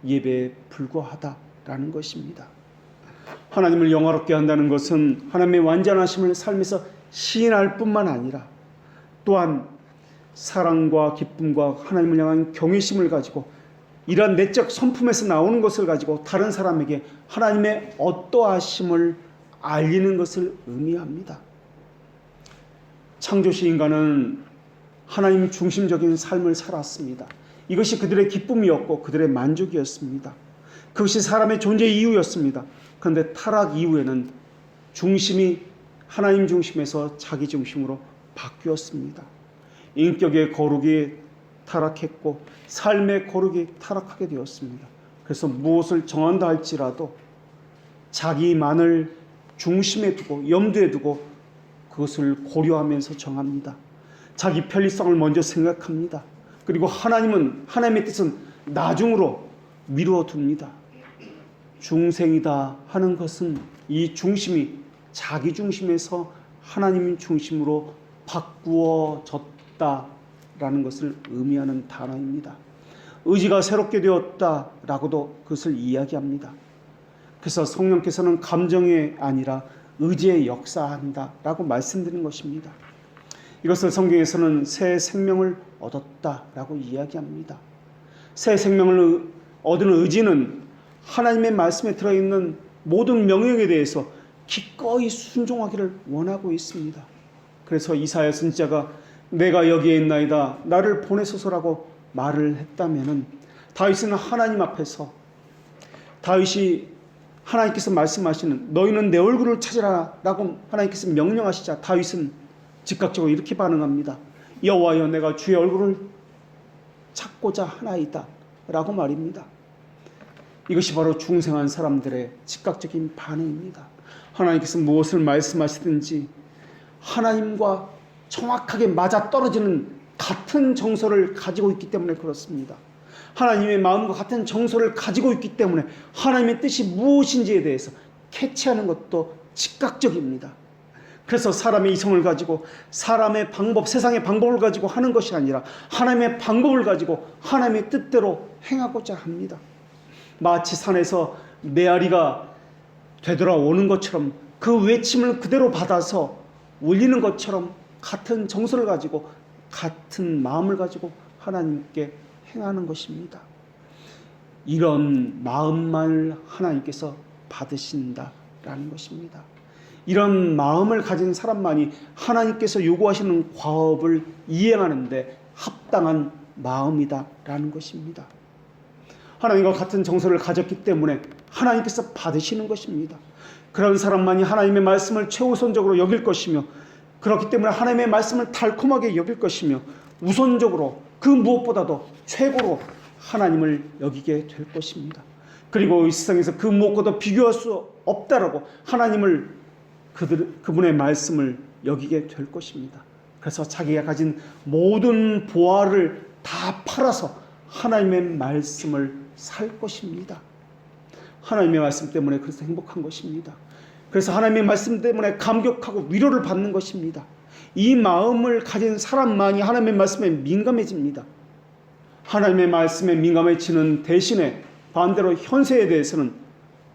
예배에 불과하다라는 것입니다. 하나님을 영화롭게 한다는 것은 하나님의 완전하심을 삶에서 시인할 뿐만 아니라 또한 사랑과 기쁨과 하나님을 향한 경외심을 가지고 이러한 내적 성품에서 나오는 것을 가지고 다른 사람에게 하나님의 어떠하심을 알리는 것을 의미합니다. 창조시 인간은 하나님 중심적인 삶을 살았습니다. 이것이 그들의 기쁨이었고 그들의 만족이었습니다. 그것이 사람의 존재 이유였습니다. 그런데 타락 이후에는 중심이 하나님 중심에서 자기 중심으로 바뀌었습니다. 인격의 거룩이 타락했고 삶의 거룩이 타락하게 되었습니다. 그래서 무엇을 정한다 할지라도 자기만을 중심에 두고 염두에 두고 그것을 고려하면서 정합니다. 자기 편리성을 먼저 생각합니다. 그리고 하나님의 뜻은 나중으로 미루어 둡니다. 중생이다 하는 것은 이 중심이 자기 중심에서 하나님 중심으로 바꾸어졌다라는 것을 의미하는 단어입니다. 의지가 새롭게 되었다라고도 그것을 이야기합니다. 그래서 성령께서는 감정이 아니라 의지에 역사한다라고 말씀드린 것입니다. 이것을 성경에서는 새 생명을 얻었다라고 이야기합니다. 새 생명을 얻은 의지는 하나님의 말씀에 들어있는 모든 명령에 대해서 기꺼이 순종하기를 원하고 있습니다. 그래서 이사야 선지자가 내가 여기에 있나이다 나를 보내소서라고 말을 했다면은 다윗은 하나님 앞에서 다윗이 하나님께서 말씀하시는 너희는 내 얼굴을 찾으라 라고 하나님께서 명령하시자 다윗은 즉각적으로 이렇게 반응합니다. 여호와여 내가 주의 얼굴을 찾고자 하나이다 라고 말입니다. 이것이 바로 중생한 사람들의 즉각적인 반응입니다. 하나님께서 무엇을 말씀하시든지 하나님과 정확하게 맞아떨어지는 같은 정서를 가지고 있기 때문에 그렇습니다. 하나님의 마음과 같은 정서를 가지고 있기 때문에 하나님의 뜻이 무엇인지에 대해서 캐치하는 것도 즉각적입니다. 그래서 사람의 이성을 가지고 사람의 방법, 세상의 방법을 가지고 하는 것이 아니라 하나님의 방법을 가지고 하나님의 뜻대로 행하고자 합니다. 마치 산에서 메아리가 되돌아오는 것처럼 그 외침을 그대로 받아서 울리는 것처럼 같은 정서를 가지고 같은 마음을 가지고 하나님께 행하는 것입니다. 이런 마음만을 하나님께서 받으신다라는 것입니다. 이런 마음을 가진 사람만이 하나님께서 요구하시는 과업을 이행하는 데 합당한 마음이다라는 것입니다. 하나님과 같은 정서를 가졌기 때문에 하나님께서 받으시는 것입니다. 그런 사람만이 하나님의 말씀을 최우선적으로 여길 것이며 그렇기 때문에 하나님의 말씀을 달콤하게 여길 것이며 우선적으로 그 무엇보다도 최고로 하나님을 여기게 될 것입니다. 그리고 이 세상에서 그 무엇과도 비교할 수 없다라고 하나님을 그분의 말씀을 여기게 될 것입니다. 그래서 자기가 가진 모든 보화를 다 팔아서 하나님의 말씀을 살 것입니다. 하나님의 말씀 때문에 그래서 행복한 것입니다. 그래서 하나님의 말씀 때문에 감격하고 위로를 받는 것입니다. 이 마음을 가진 사람만이 하나님의 말씀에 민감해집니다. 하나님의 말씀에 민감해지는 대신에 반대로 현세에 대해서는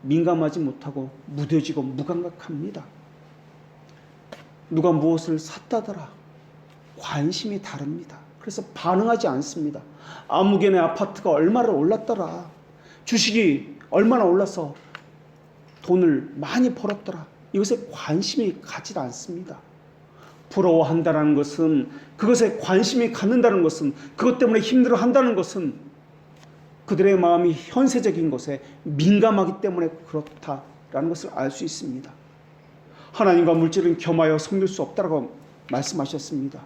민감하지 못하고 무뎌지고 무감각합니다. 누가 무엇을 샀다더라 관심이 다릅니다. 그래서 반응하지 않습니다. 아무개네 아파트가 얼마나 올랐더라, 주식이 얼마나 올라서 돈을 많이 벌었더라, 이것에 관심이 가지 않습니다. 부러워한다는 것은, 그것에 관심이 갖는다는 것은, 그것 때문에 힘들어한다는 것은 그들의 마음이 현세적인 것에 민감하기 때문에 그렇다라는 것을 알 수 있습니다. 하나님과 물질은 겸하여 섬길 수 없다고 말씀하셨습니다.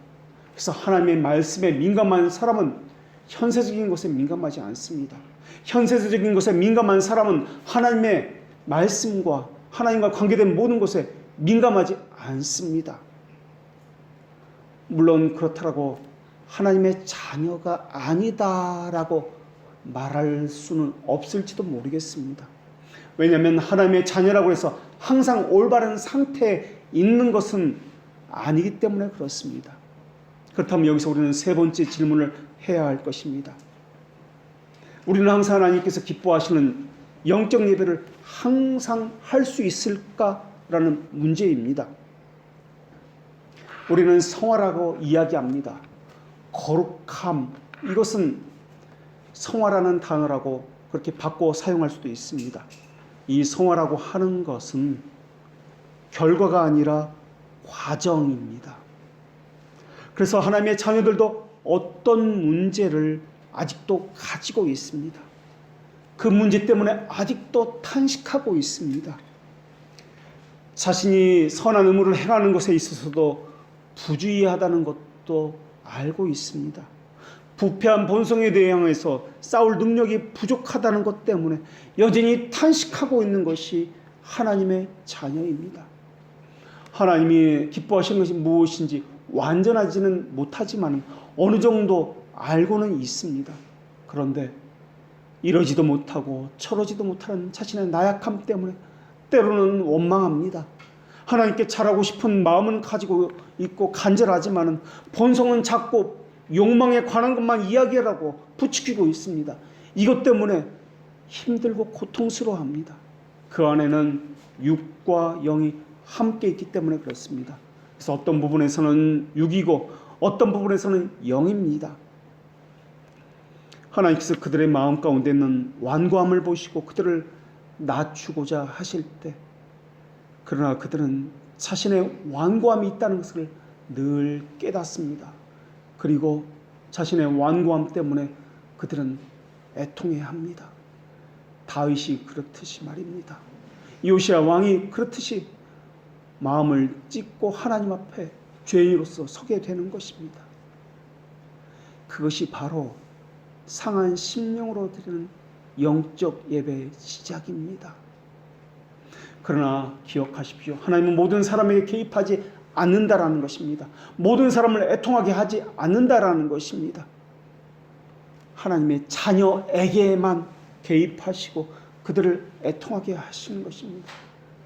그래서 하나님의 말씀에 민감한 사람은 현세적인 것에 민감하지 않습니다. 현세적인 것에 민감한 사람은 하나님의 말씀과 하나님과 관계된 모든 것에 민감하지 않습니다. 물론 그렇다고 하나님의 자녀가 아니다라고 말할 수는 없을지도 모르겠습니다. 왜냐하면 하나님의 자녀라고 해서 항상 올바른 상태에 있는 것은 아니기 때문에 그렇습니다. 그렇다면 여기서 우리는 세 번째 질문을 해야 할 것입니다. 우리는 항상 하나님께서 기뻐하시는 영적 예배를 항상 할 수 있을까라는 문제입니다. 우리는 성화라고 이야기합니다. 거룩함, 이것은 성화라는 단어라고 그렇게 바꿔 사용할 수도 있습니다. 이 성화라고 하는 것은 결과가 아니라 과정입니다. 그래서 하나님의 자녀들도 어떤 문제를 아직도 가지고 있습니다. 그 문제 때문에 아직도 탄식하고 있습니다. 자신이 선한 의무를 행하는 것에 있어서도 부주의하다는 것도 알고 있습니다. 부패한 본성에 대항해서 싸울 능력이 부족하다는 것 때문에 여전히 탄식하고 있는 것이 하나님의 자녀입니다. 하나님이 기뻐하시는 것이 무엇인지 완전하지는 못하지만 어느 정도 알고는 있습니다. 그런데 이러지도 못하고 저러지도 못하는 자신의 나약함 때문에 때로는 원망합니다. 하나님께 잘하고 싶은 마음은 가지고 있고 간절하지만 본성은 작고 욕망에 관한 것만 이야기하라고 부추기고 있습니다. 이것 때문에 힘들고 고통스러워합니다. 그 안에는 육과 영이 함께 있기 때문에 그렇습니다. 그래서 어떤 부분에서는 육이고 어떤 부분에서는 영입니다. 하나님께서 그들의 마음 가운데 있는 완고함을 보시고 그들을 낮추고자 하실 때, 그러나 그들은 자신의 완고함이 있다는 것을 늘 깨닫습니다. 그리고 자신의 완고함 때문에 그들은 애통해야 합니다. 다윗이 그렇듯이 말입니다. 요시야 왕이 그렇듯이 마음을 찢고 하나님 앞에 죄인으로서 서게 되는 것입니다. 그것이 바로 상한 심령으로 드리는 영적 예배의 시작입니다. 그러나 기억하십시오. 하나님은 모든 사람에게 개입하지 않는다라는 것입니다. 모든 사람을 애통하게 하지 않는다라는 것입니다. 하나님의 자녀에게만 개입하시고 그들을 애통하게 하시는 것입니다.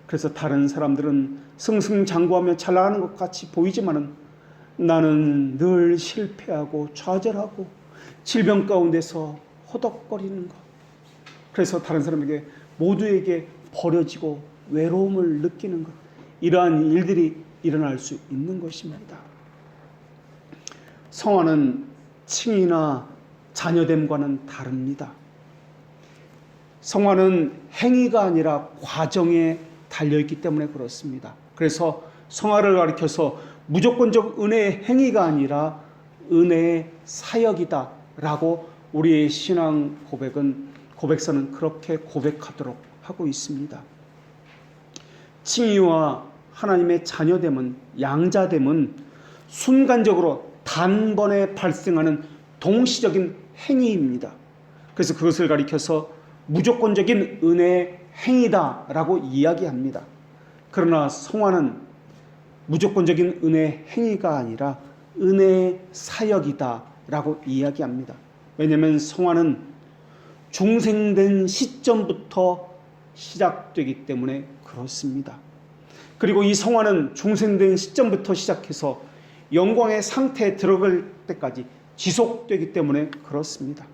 그래서 다른 사람들은 승승장구하며 잘 나가는 것 같이 보이지만은 나는 늘 실패하고 좌절하고 질병 가운데서 호덕거리는 것. 그래서 다른 사람에게 모두에게 버려지고 외로움을 느끼는 것. 이러한 일들이 일어날 수 있는 것입니다. 성화는 칭의나 자녀됨과는 다릅니다. 성화는 행위가 아니라 과정에 달려있기 때문에 그렇습니다. 그래서 성화를 가리켜서 무조건적 은혜의 행위가 아니라 은혜의 사역이다 라고 우리의 신앙 고백서는 그렇게 고백하도록 하고 있습니다. 칭의와 하나님의 자녀됨은, 양자됨은 순간적으로 단번에 발생하는 동시적인 행위입니다. 그래서 그것을 가리켜서 무조건적인 은혜의 행위다라고 이야기합니다. 그러나 성화는 무조건적인 은혜의 행위가 아니라 은혜의 사역이다라고 이야기합니다. 왜냐하면 성화는 중생된 시점부터 시작되기 때문에 그렇습니다. 그리고 이 성화는 중생된 시점부터 시작해서 영광의 상태에 들어갈 때까지 지속되기 때문에 그렇습니다.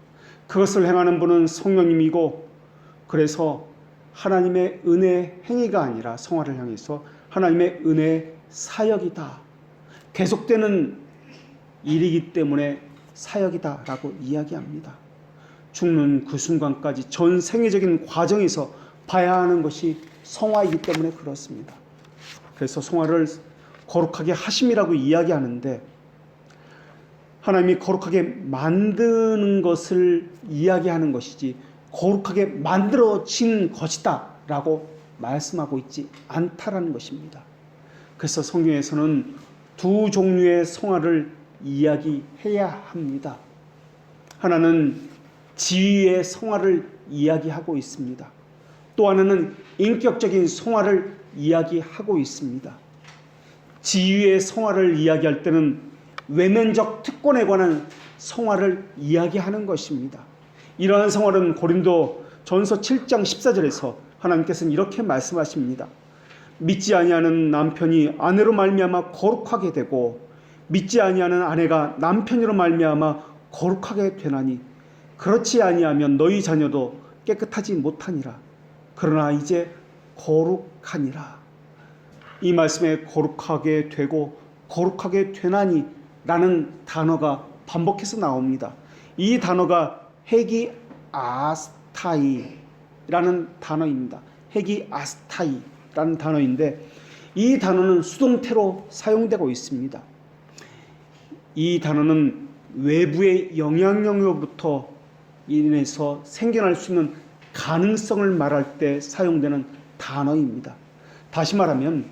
그것을 행하는 분은 성령님이고, 그래서 하나님의 은혜 행위가 아니라 성화를 향해서 하나님의 은혜 사역이다, 계속되는 일이기 때문에 사역이다라고 이야기합니다. 죽는 그 순간까지 전 생애적인 과정에서 봐야 하는 것이 성화이기 때문에 그렇습니다. 그래서 성화를 거룩하게 하심이라고 이야기하는데, 하나님이 거룩하게 만드는 것을 이야기하는 것이지 거룩하게 만들어진 것이다 라고 말씀하고 있지 않다라는 것입니다. 그래서 성경에서는 두 종류의 성화를 이야기해야 합니다. 하나는 지위의 성화를 이야기하고 있습니다. 또 하나는 인격적인 성화를 이야기하고 있습니다. 지위의 성화를 이야기할 때는 외면적 특권에 관한 성화를 이야기하는 것입니다. 이러한 성화는 고린도 전서 7장 14절에서 하나님께서는 이렇게 말씀하십니다. 믿지 아니하는 남편이 아내로 말미암아 거룩하게 되고 믿지 아니하는 아내가 남편으로 말미암아 거룩하게 되나니 그렇지 아니하면 너희 자녀도 깨끗하지 못하니라. 그러나 이제 거룩하니라. 이 말씀에 거룩하게 되고 거룩하게 되나니 라는 단어가 반복해서 나옵니다. 이 단어가 헤기 아스타이라는 단어입니다. 헤기 아스타이라는 단어인데, 이 단어는 수동태로 사용되고 있습니다. 이 단어는 외부의 영향력으로부터 인해서 생겨날 수 있는 가능성을 말할 때 사용되는 단어입니다. 다시 말하면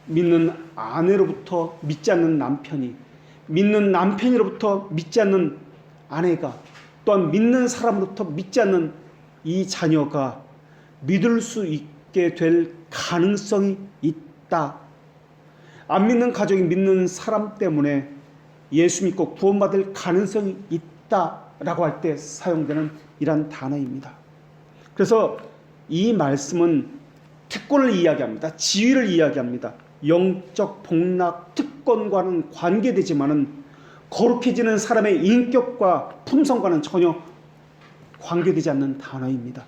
믿는 아내로부터 믿지 않는 남편이, 믿는 남편으로부터 믿지 않는 아내가, 또한 믿는 사람으로부터 믿지 않는 이 자녀가 믿을 수 있게 될 가능성이 있다 안 믿는 가족이 믿는 사람 때문에 예수 믿고 구원받을 가능성이 있다라고 할 때 사용되는 이러한 단어입니다. 그래서 이 말씀은 특권을 이야기합니다. 지위를 이야기합니다. 영적 복락 특권과는 관계되지만은 거룩해지는 사람의 인격과 품성과는 전혀 관계되지 않는 단어입니다.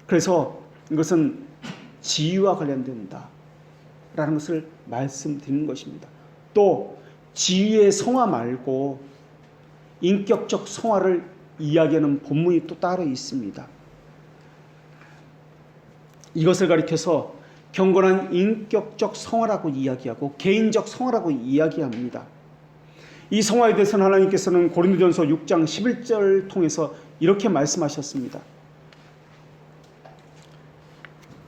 그래서 이것은 지위와 관련된다 라는 것을 말씀드리는 것입니다. 또 지위의 성화 말고 인격적 성화를 이야기하는 본문이 또 따로 있습니다. 이것을 가리켜서 경건한 인격적 성화라고 이야기하고 개인적 성화라고 이야기합니다. 이 성화에 대해서는 하나님께서는 고린도전서 6장 11절 통해서 이렇게 말씀하셨습니다.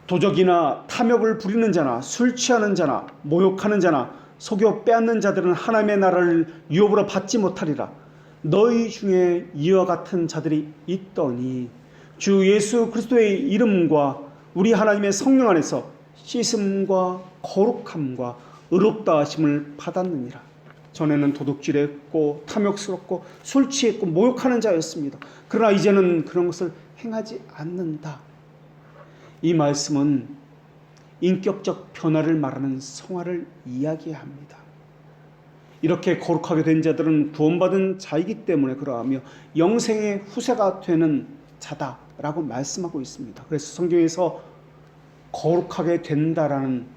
도적이나 탐욕을 부리는 자나 술 취하는 자나 모욕하는 자나 속여 빼앗는 자들은 하나님의 나라를 유업으로 받지 못하리라. 너희 중에 이와 같은 자들이 있더니 주 예수 그리스도의 이름과 우리 하나님의 성령 안에서 씻음과 거룩함과 의롭다 하심을 받았느니라. 전에는 도둑질했고 탐욕스럽고 술 취했고 모욕하는 자였습니다. 그러나 이제는 그런 것을 행하지 않는다. 이 말씀은 인격적 변화를 말하는 성화를 이야기합니다. 이렇게 거룩하게 된 자들은 구원받은 자이기 때문에 그러하며 영생의 후세가 되는 자다라고 말씀하고 있습니다. 그래서 성경에서 거룩하게 된다라는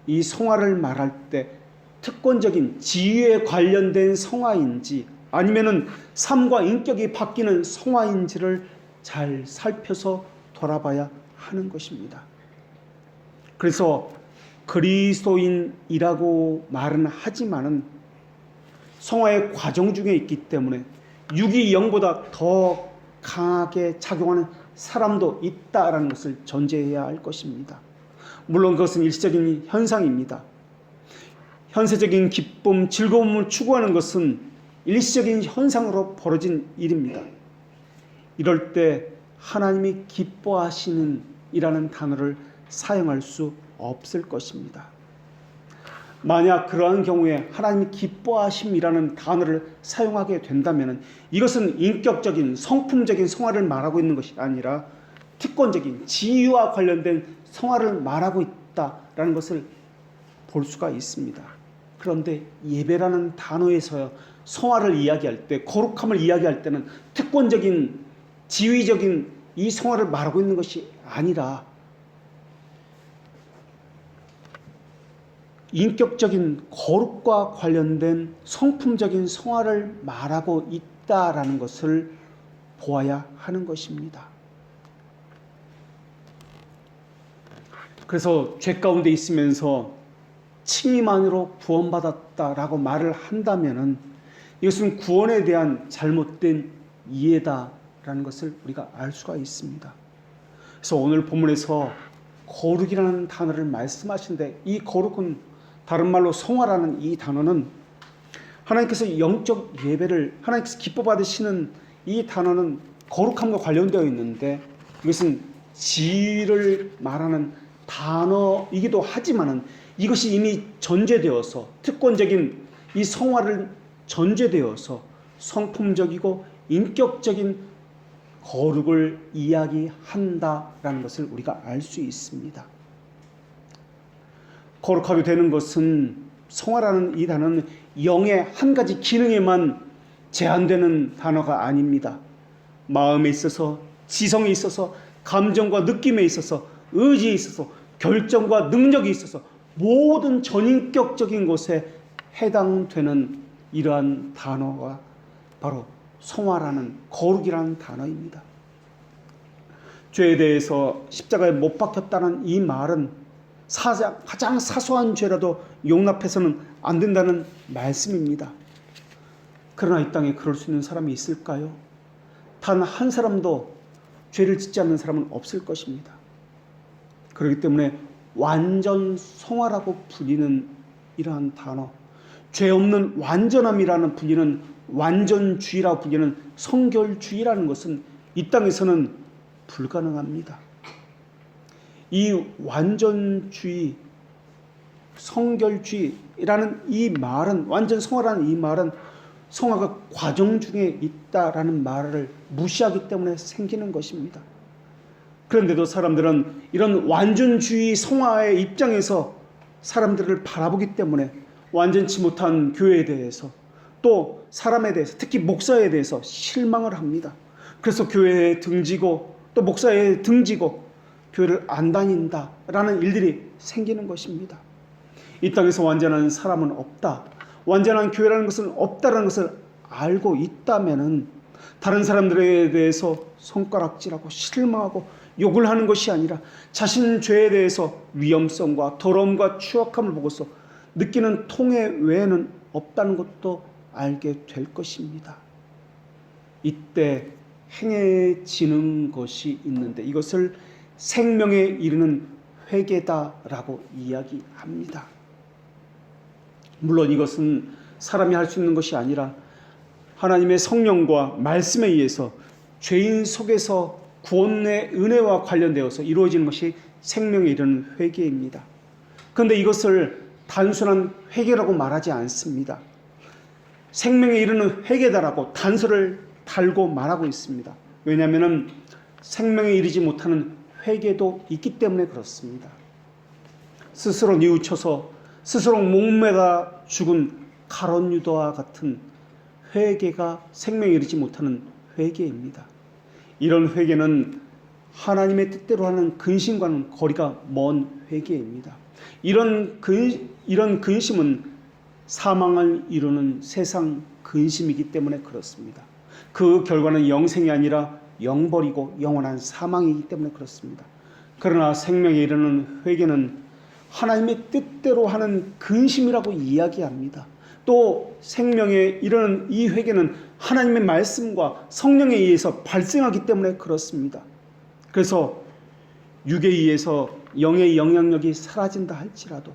이 성화를 말할 때 특권적인 지위에 관련된 성화인지 아니면은 삶과 인격이 바뀌는 성화인지를 잘 살펴서 돌아봐야 하는 것입니다. 그래서 그리스도인이라고 말은 하지만은 성화의 과정 중에 있기 때문에 육이 영보다 더 강하게 작용하는 사람도 있다라는 것을 전제해야 할 것입니다. 물론 그것은 일시적인 현상입니다. 현세적인 기쁨, 즐거움을 추구하는 것은 일시적인 현상으로 벌어진 일입니다. 이럴 때 하나님이 기뻐하시는 이라는 단어를 사용할 수 없을 것입니다. 만약 그러한 경우에 하나님이 기뻐하심이라는 단어를 사용하게 된다면 이것은 인격적인 성품적인 성화를 말하고 있는 것이 아니라 특권적인 지위와 관련된 성화를 말하고 있다라는 것을 볼 수가 있습니다. 그런데 예배라는 단어에서 성화를 이야기할 때, 거룩함을 이야기할 때는 특권적인 지위적인 이 성화를 말하고 있는 것이 아니라 인격적인 거룩과 관련된 성품적인 성화를 말하고 있다라는 것을 보아야 하는 것입니다. 그래서 죄 가운데 있으면서 칭의만으로 구원받았다라고 말을 한다면은 이것은 구원에 대한 잘못된 이해다라는 것을 우리가 알 수가 있습니다. 그래서 오늘 본문에서 거룩이라는 단어를 말씀하시는데 이 거룩은 다른 말로 성화라는 이 단어는 하나님께서 영적 예배를 하나님께서 기뻐 받으시는 이 단어는 거룩함과 관련되어 있는데 이것은 지위를 말하는 단어이기도 하지만은 이것이 이미 전제되어서 특권적인 이 성화를 전제되어서 성품적이고 인격적인 거룩을 이야기한다라는 것을 우리가 알 수 있습니다. 거룩하게 되는 것은 성화라는 이 단어는 영의 한 가지 기능에만 제한되는 단어가 아닙니다. 마음에 있어서, 지성에 있어서, 감정과 느낌에 있어서, 의지에 있어서, 결정과 능력이 있어서 모든 전인격적인 것에 해당되는 이러한 단어가 바로 성화라는 거룩이라는 단어입니다. 죄에 대해서 십자가에 못 박혔다는 이 말은 가장 사소한 죄라도 용납해서는 안 된다는 말씀입니다. 그러나 이 땅에 그럴 수 있는 사람이 있을까요? 단 한 사람도 죄를 짓지 않는 사람은 없을 것입니다. 그렇기 때문에 완전 성화라고 불리는 이러한 단어, 죄 없는 완전함이라는 불리는 완전주의라고 불리는 성결주의라는 것은 이 땅에서는 불가능합니다. 이 완전주의, 성결주의라는 이 말은, 완전 성화라는 이 말은 성화가 과정 중에 있다라는 말을 무시하기 때문에 생기는 것입니다. 그런데도 사람들은 이런 완전주의 성화의 입장에서 사람들을 바라보기 때문에 완전치 못한 교회에 대해서, 또 사람에 대해서, 특히 목사에 대해서 실망을 합니다. 그래서 교회에 등지고 또 목사에 등지고 교회를 안 다닌다라는 일들이 생기는 것입니다. 이 땅에서 완전한 사람은 없다, 완전한 교회라는 것은 없다라는 것을 알고 있다면은 다른 사람들에 대해서 손가락질하고 실망하고 욕을 하는 것이 아니라 자신 죄에 대해서 위험성과 더러움과 추악함을 보고서 느끼는 통해 외에는 없다는 것도 알게 될 것입니다. 이때 행해지는 것이 있는데 이것을 생명에 이르는 회개다라고 이야기합니다. 물론 이것은 사람이 할 수 있는 것이 아니라 하나님의 성령과 말씀에 의해서 죄인 속에서 구원의 은혜와 관련되어서 이루어지는 것이 생명에 이르는 회개입니다. 그런데 이것을 단순한 회개라고 말하지 않습니다. 생명에 이르는 회개다라고 단서를 달고 말하고 있습니다. 왜냐하면 생명에 이르지 못하는 회개도 있기 때문에 그렇습니다. 스스로 뉘우쳐서 스스로 목매다 죽은 가룟 유다와 같은 회개가 생명에 이르지 못하는 회개입니다. 이런 회개는 하나님의 뜻대로 하는 근심과는 거리가 먼 회개입니다. 이런 근심은 사망을 이루는 세상 근심이기 때문에 그렇습니다. 그 결과는 영생이 아니라 영벌이고 영원한 사망이기 때문에 그렇습니다. 그러나 생명에 이르는 회개는 하나님의 뜻대로 하는 근심이라고 이야기합니다. 또 생명에 이르는 이 회개는 하나님의 말씀과 성령에 의해서 발생하기 때문에 그렇습니다. 그래서 육에 의해서 영의 영향력이 사라진다 할지라도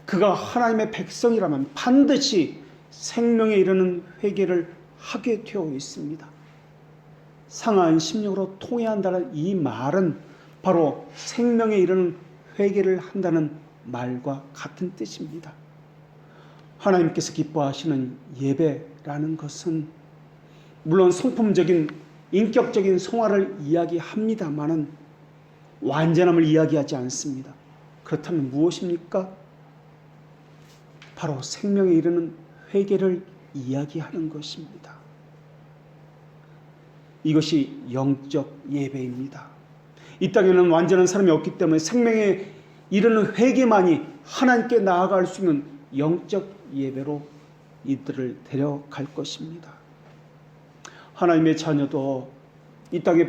그가 하나님의 백성이라면 반드시 생명에 이르는 회개를 하게 되어 있습니다. 상한 심령으로 통해야 한다는 이 말은 바로 생명에 이르는 회개를 한다는 말과 같은 뜻입니다. 하나님께서 기뻐하시는 예배라는 것은 물론 성품적인 인격적인 성화를 이야기합니다마는 완전함을 이야기하지 않습니다. 그렇다면 무엇입니까? 바로 생명에 이르는 회개를 이야기하는 것입니다. 이것이 영적 예배입니다. 이 땅에는 완전한 사람이 없기 때문에 생명에 이르는 회개만이 하나님께 나아갈 수 있는 영적 예배로 이들을 데려갈 것입니다. 하나님의 자녀도 이 땅에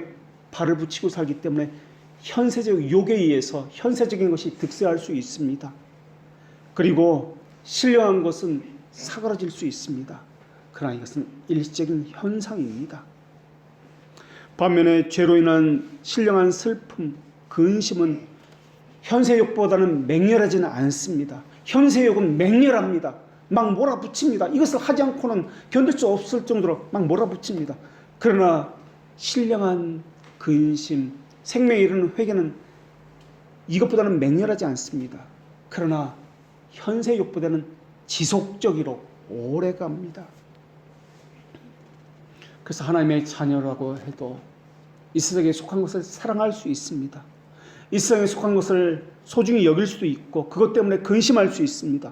발을 붙이고 살기 때문에 현세적 욕에 의해서 현세적인 것이 득세할 수 있습니다. 그리고 신령한 것은 사그라질 수 있습니다. 그러나 이것은 일시적인 현상입니다. 반면에 죄로 인한 신령한 슬픔, 근심은 현세욕보다는 맹렬하지는 않습니다. 현세욕은 맹렬합니다. 막 몰아붙입니다. 이것을 하지 않고는 견딜 수 없을 정도로 막 몰아붙입니다. 그러나 신령한 근심, 생명에 이르는 회개는 이것보다는 맹렬하지 않습니다. 그러나 현세욕보다는 지속적으로 오래갑니다. 그래서 하나님의 자녀라고 해도 이 세상에 속한 것을 사랑할 수 있습니다. 이 세상에 속한 것을 소중히 여길 수도 있고 그것 때문에 근심할 수 있습니다.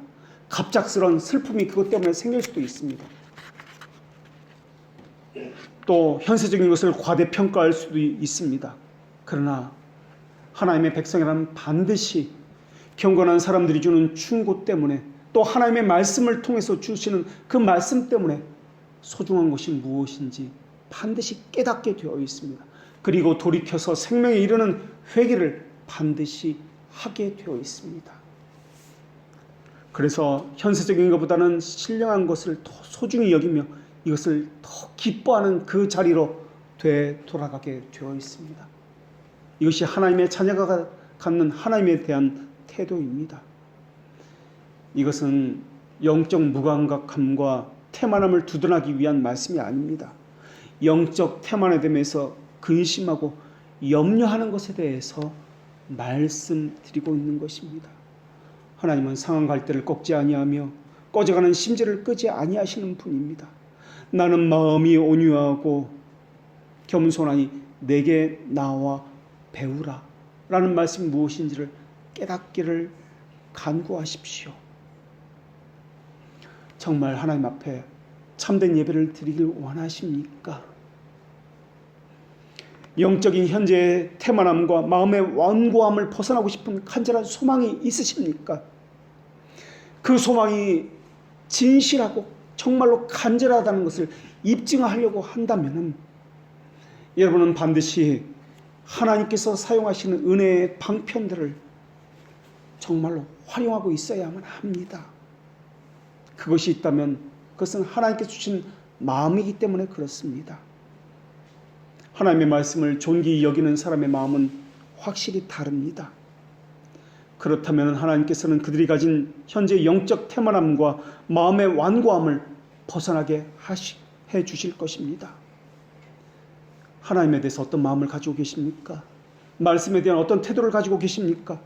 갑작스러운 슬픔이 그것 때문에 생길 수도 있습니다. 또 현세적인 것을 과대평가할 수도 있습니다. 그러나 하나님의 백성이라면 반드시 경건한 사람들이 주는 충고 때문에 또 하나님의 말씀을 통해서 주시는 그 말씀 때문에 소중한 것이 무엇인지 반드시 깨닫게 되어 있습니다. 그리고 돌이켜서 생명에 이르는 회개를 반드시 하게 되어 있습니다. 그래서 현세적인 것보다는 신령한 것을 더 소중히 여기며 이것을 더 기뻐하는 그 자리로 되돌아가게 되어 있습니다. 이것이 하나님의 자녀가 갖는 하나님에 대한 태도입니다. 이것은 영적 무감각함과 태만함을 두둔하기 위한 말씀이 아닙니다. 영적 태만에 대해서 근심하고 염려하는 것에 대해서 말씀드리고 있는 것입니다. 하나님은 상한 갈대를 꺾지 아니하며 꺼져가는 심지를 끄지 아니하시는 분입니다. 나는 마음이 온유하고 겸손하니 내게 나와 배우라 라는 말씀이 무엇인지를 깨닫기를 간구하십시오. 정말 하나님 앞에 참된 예배를 드리길 원하십니까? 영적인 현재의 태만함과 마음의 완고함을 벗어나고 싶은 간절한 소망이 있으십니까? 그 소망이 진실하고 정말로 간절하다는 것을 입증하려고 한다면 여러분은 반드시 하나님께서 사용하시는 은혜의 방편들을 정말로 활용하고 있어야만 합니다. 그것이 있다면 그것은 하나님께서 주신 마음이기 때문에 그렇습니다. 하나님의 말씀을 존귀히 여기는 사람의 마음은 확실히 다릅니다. 그렇다면 하나님께서는 그들이 가진 현재 영적 태만함과 마음의 완고함을 벗어나게 해 주실 것입니다. 하나님에 대해서 어떤 마음을 가지고 계십니까? 말씀에 대한 어떤 태도를 가지고 계십니까?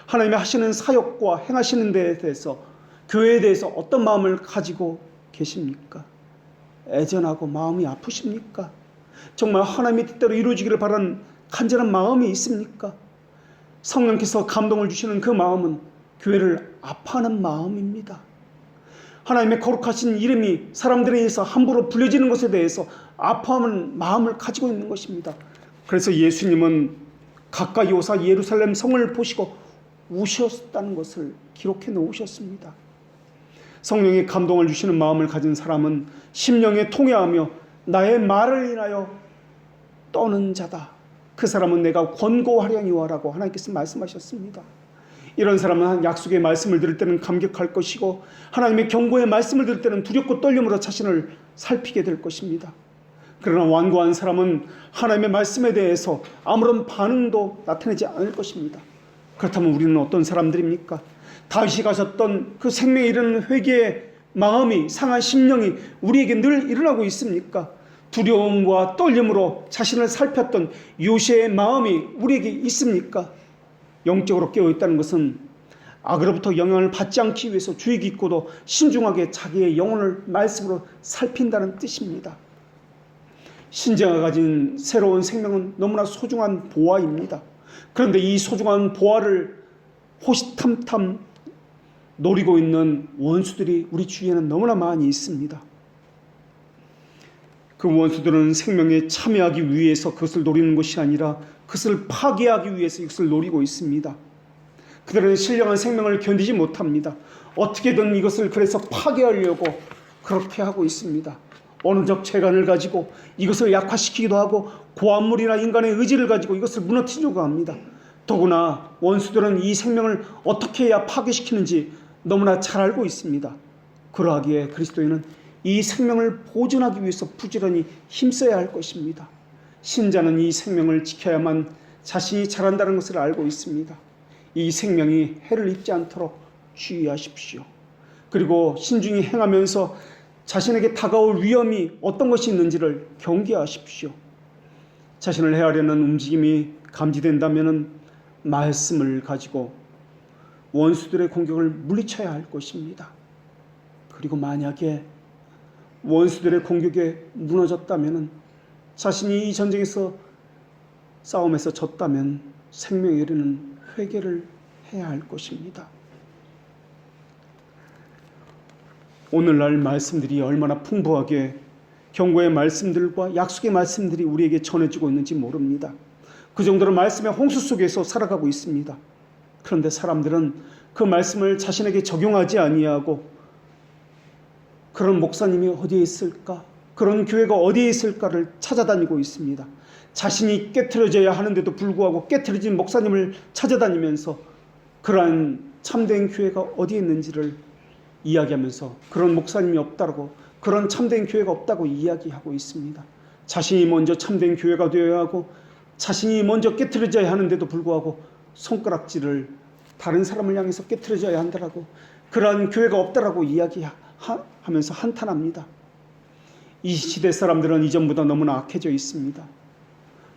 하나님이 하시는 사역과 행하시는 데에 대해서, 교회에 대해서 어떤 마음을 가지고 계십니까? 애전하고 마음이 아프십니까? 정말 하나님의 뜻대로 이루어지기를 바라는 간절한 마음이 있습니까? 성령께서 감동을 주시는 그 마음은 교회를 아파하는 마음입니다. 하나님의 거룩하신 이름이 사람들에 의해서 함부로 불려지는 것에 대해서 아파하는 마음을 가지고 있는 것입니다. 그래서 예수님은 가까이 오사 예루살렘 성을 보시고 우셨다는 것을 기록해 놓으셨습니다. 성령의 감동을 주시는 마음을 가진 사람은 심령에 통회하며 나의 말을 인하여 떠는 자다. 그 사람은 내가 권고하려니와라고 하나님께서 말씀하셨습니다. 이런 사람은 약속의 말씀을 들을 때는 감격할 것이고 하나님의 경고의 말씀을 들을 때는 두렵고 떨림으로 자신을 살피게 될 것입니다. 그러나 완고한 사람은 하나님의 말씀에 대해서 아무런 반응도 나타내지 않을 것입니다. 그렇다면 우리는 어떤 사람들입니까? 다윗이 가졌던 그 생명에 이르는 회개의 마음이, 상한 심령이 우리에게 늘 일어나고 있습니까? 두려움과 떨림으로 자신을 살폈던 요새의 마음이 우리에게 있습니까? 영적으로 깨어있다는 것은 악으로부터 영향을 받지 않기 위해서 주의 깊고도 신중하게 자기의 영혼을 말씀으로 살핀다는 뜻입니다. 신자가 가진 새로운 생명은 너무나 소중한 보화입니다. 그런데 이 소중한 보화를 호시탐탐 노리고 있는 원수들이 우리 주위에는 너무나 많이 있습니다. 그 원수들은 생명에 참여하기 위해서 그것을 노리는 것이 아니라 그것을 파괴하기 위해서 이것을 노리고 있습니다. 그들은 신령한 생명을 견디지 못합니다. 어떻게든 이것을 그래서 파괴하려고 그렇게 하고 있습니다. 어느적 재간을 가지고 이것을 약화시키기도 하고 고안물이나 인간의 의지를 가지고 이것을 무너뜨리려고 합니다. 더구나 원수들은 이 생명을 어떻게 해야 파괴시키는지 너무나 잘 알고 있습니다. 그러하기에 그리스도인은 이 생명을 보존하기 위해서 부지런히 힘써야 할 것입니다. 신자는 이 생명을 지켜야만 자신이 잘한다는 것을 알고 있습니다. 이 생명이 해를 입지 않도록 주의하십시오. 그리고 신중히 행하면서 자신에게 다가올 위험이 어떤 것이 있는지를 경계하십시오. 자신을 해하려는 움직임이 감지된다면 말씀을 가지고 원수들의 공격을 물리쳐야 할 것입니다. 그리고 만약에 원수들의 공격에 무너졌다면, 자신이 이 전쟁에서 싸움에서 졌다면 생명에 이르는 회개를 해야 할 것입니다. 오늘날 말씀들이 얼마나 풍부하게 경고의 말씀들과 약속의 말씀들이 우리에게 전해지고 있는지 모릅니다. 그 정도로 말씀의 홍수 속에서 살아가고 있습니다. 그런데 사람들은 그 말씀을 자신에게 적용하지 아니하고 그런 목사님이 어디에 있을까? 그런 교회가 어디에 있을까를 찾아다니고 있습니다. 자신이 깨트려져야 하는데도 불구하고 깨트려진 목사님을 찾아다니면서 그러한 참된 교회가 어디에 있는지를 이야기하면서 그런 목사님이 없다고, 그런 참된 교회가 없다고 이야기하고 있습니다. 자신이 먼저 참된 교회가 되어야 하고 자신이 먼저 깨트려져야 하는데도 불구하고 손가락질을 다른 사람을 향해서 깨트려져야 한다라고, 그러한 교회가 없다라고 이야기하면서 한탄합니다. 이 시대 사람들은 이전보다 너무나 악해져 있습니다.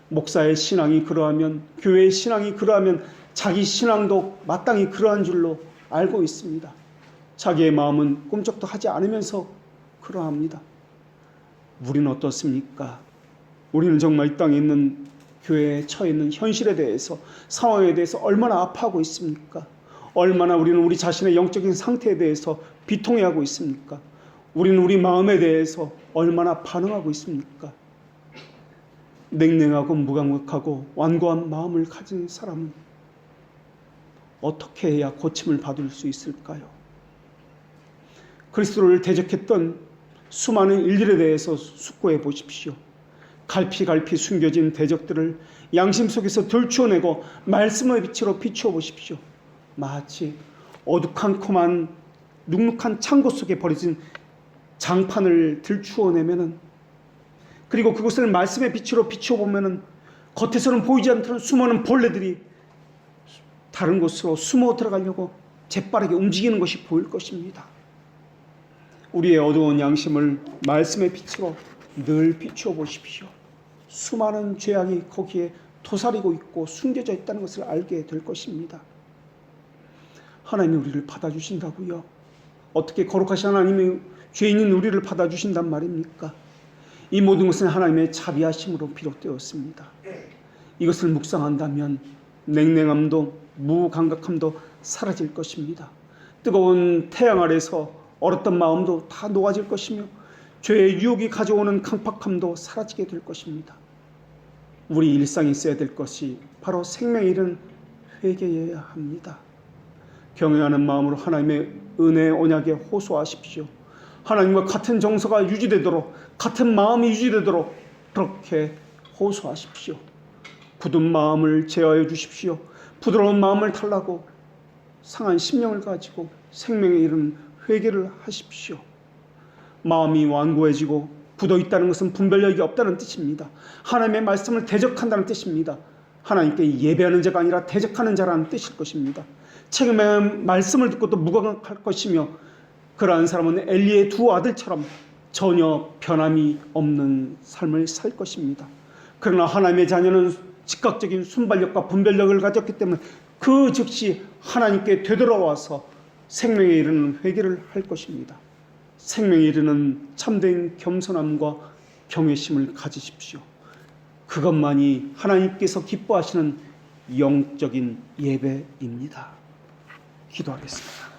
목사의 신앙이 그러하면, 교회의 신앙이 그러하면 자기 신앙도 마땅히 그러한 줄로 알고 있습니다. 자기의 마음은 꿈쩍도 하지 않으면서 그러합니다. 우리는 어떻습니까? 우리는 정말 이 땅에 있는 교회에 처해 있는 현실에 대해서, 상황에 대해서 얼마나 아파하고 있습니까? 얼마나 우리는 우리 자신의 영적인 상태에 대해서 비통해하고 있습니까? 우리는 우리 마음에 대해서 얼마나 반응하고 있습니까? 냉랭하고 무감각하고 완고한 마음을 가진 사람은 어떻게 해야 고침을 받을 수 있을까요? 그리스도를 대적했던 수많은 일들에 대해서 숙고해 보십시오. 갈피갈피 숨겨진 대적들을 양심 속에서 들추어내고 말씀의 빛으로 비추어 보십시오. 마치 어두컴컴한 눅눅한 창고 속에 버려진 장판을 들추어내면은, 그리고 그것을 말씀의 빛으로 비추어 보면은 겉에서는 보이지 않던 수많은 벌레들이 다른 곳으로 숨어 들어가려고 재빠르게 움직이는 것이 보일 것입니다. 우리의 어두운 양심을 말씀의 빛으로 늘 비추어 보십시오. 수많은 죄악이 거기에 도사리고 있고 숨겨져 있다는 것을 알게 될 것입니다. 하나님이 우리를 받아주신다고요? 어떻게 거룩하신 하나님이 죄인인 우리를 받아주신단 말입니까? 이 모든 것은 하나님의 자비하심으로 비롯되었습니다. 이것을 묵상한다면 냉랭함도 무감각함도 사라질 것입니다. 뜨거운 태양 아래서 얼었던 마음도 다 녹아질 것이며 죄의 유혹이 가져오는 강팍함도 사라지게 될 것입니다. 우리 일상에 있어야 될 것이 바로 생명에 이른 회개여야 합니다. 경외하는 마음으로 하나님의 은혜 언약에 호소하십시오. 하나님과 같은 정서가 유지되도록, 같은 마음이 유지되도록 그렇게 호소하십시오. 굳은 마음을 제어해 주십시오. 부드러운 마음을 달라고 상한 심령을 가지고 생명에 이른 회개를 하십시오. 마음이 완고해지고 굳어있다는 것은 분별력이 없다는 뜻입니다. 하나님의 말씀을 대적한다는 뜻입니다. 하나님께 예배하는 자가 아니라 대적하는 자라는 뜻일 것입니다. 책임의 말씀을 듣고 또 무감각할 것이며, 그러한 사람은 엘리의 두 아들처럼 전혀 변함이 없는 삶을 살 것입니다. 그러나 하나님의 자녀는 즉각적인 순발력과 분별력을 가졌기 때문에 그 즉시 하나님께 되돌아와서 생명에 이르는 회개를 할 것입니다. 생명에 이르는 참된 겸손함과 경외심을 가지십시오. 그것만이 하나님께서 기뻐하시는 영적인 예배입니다. 기도하겠습니다.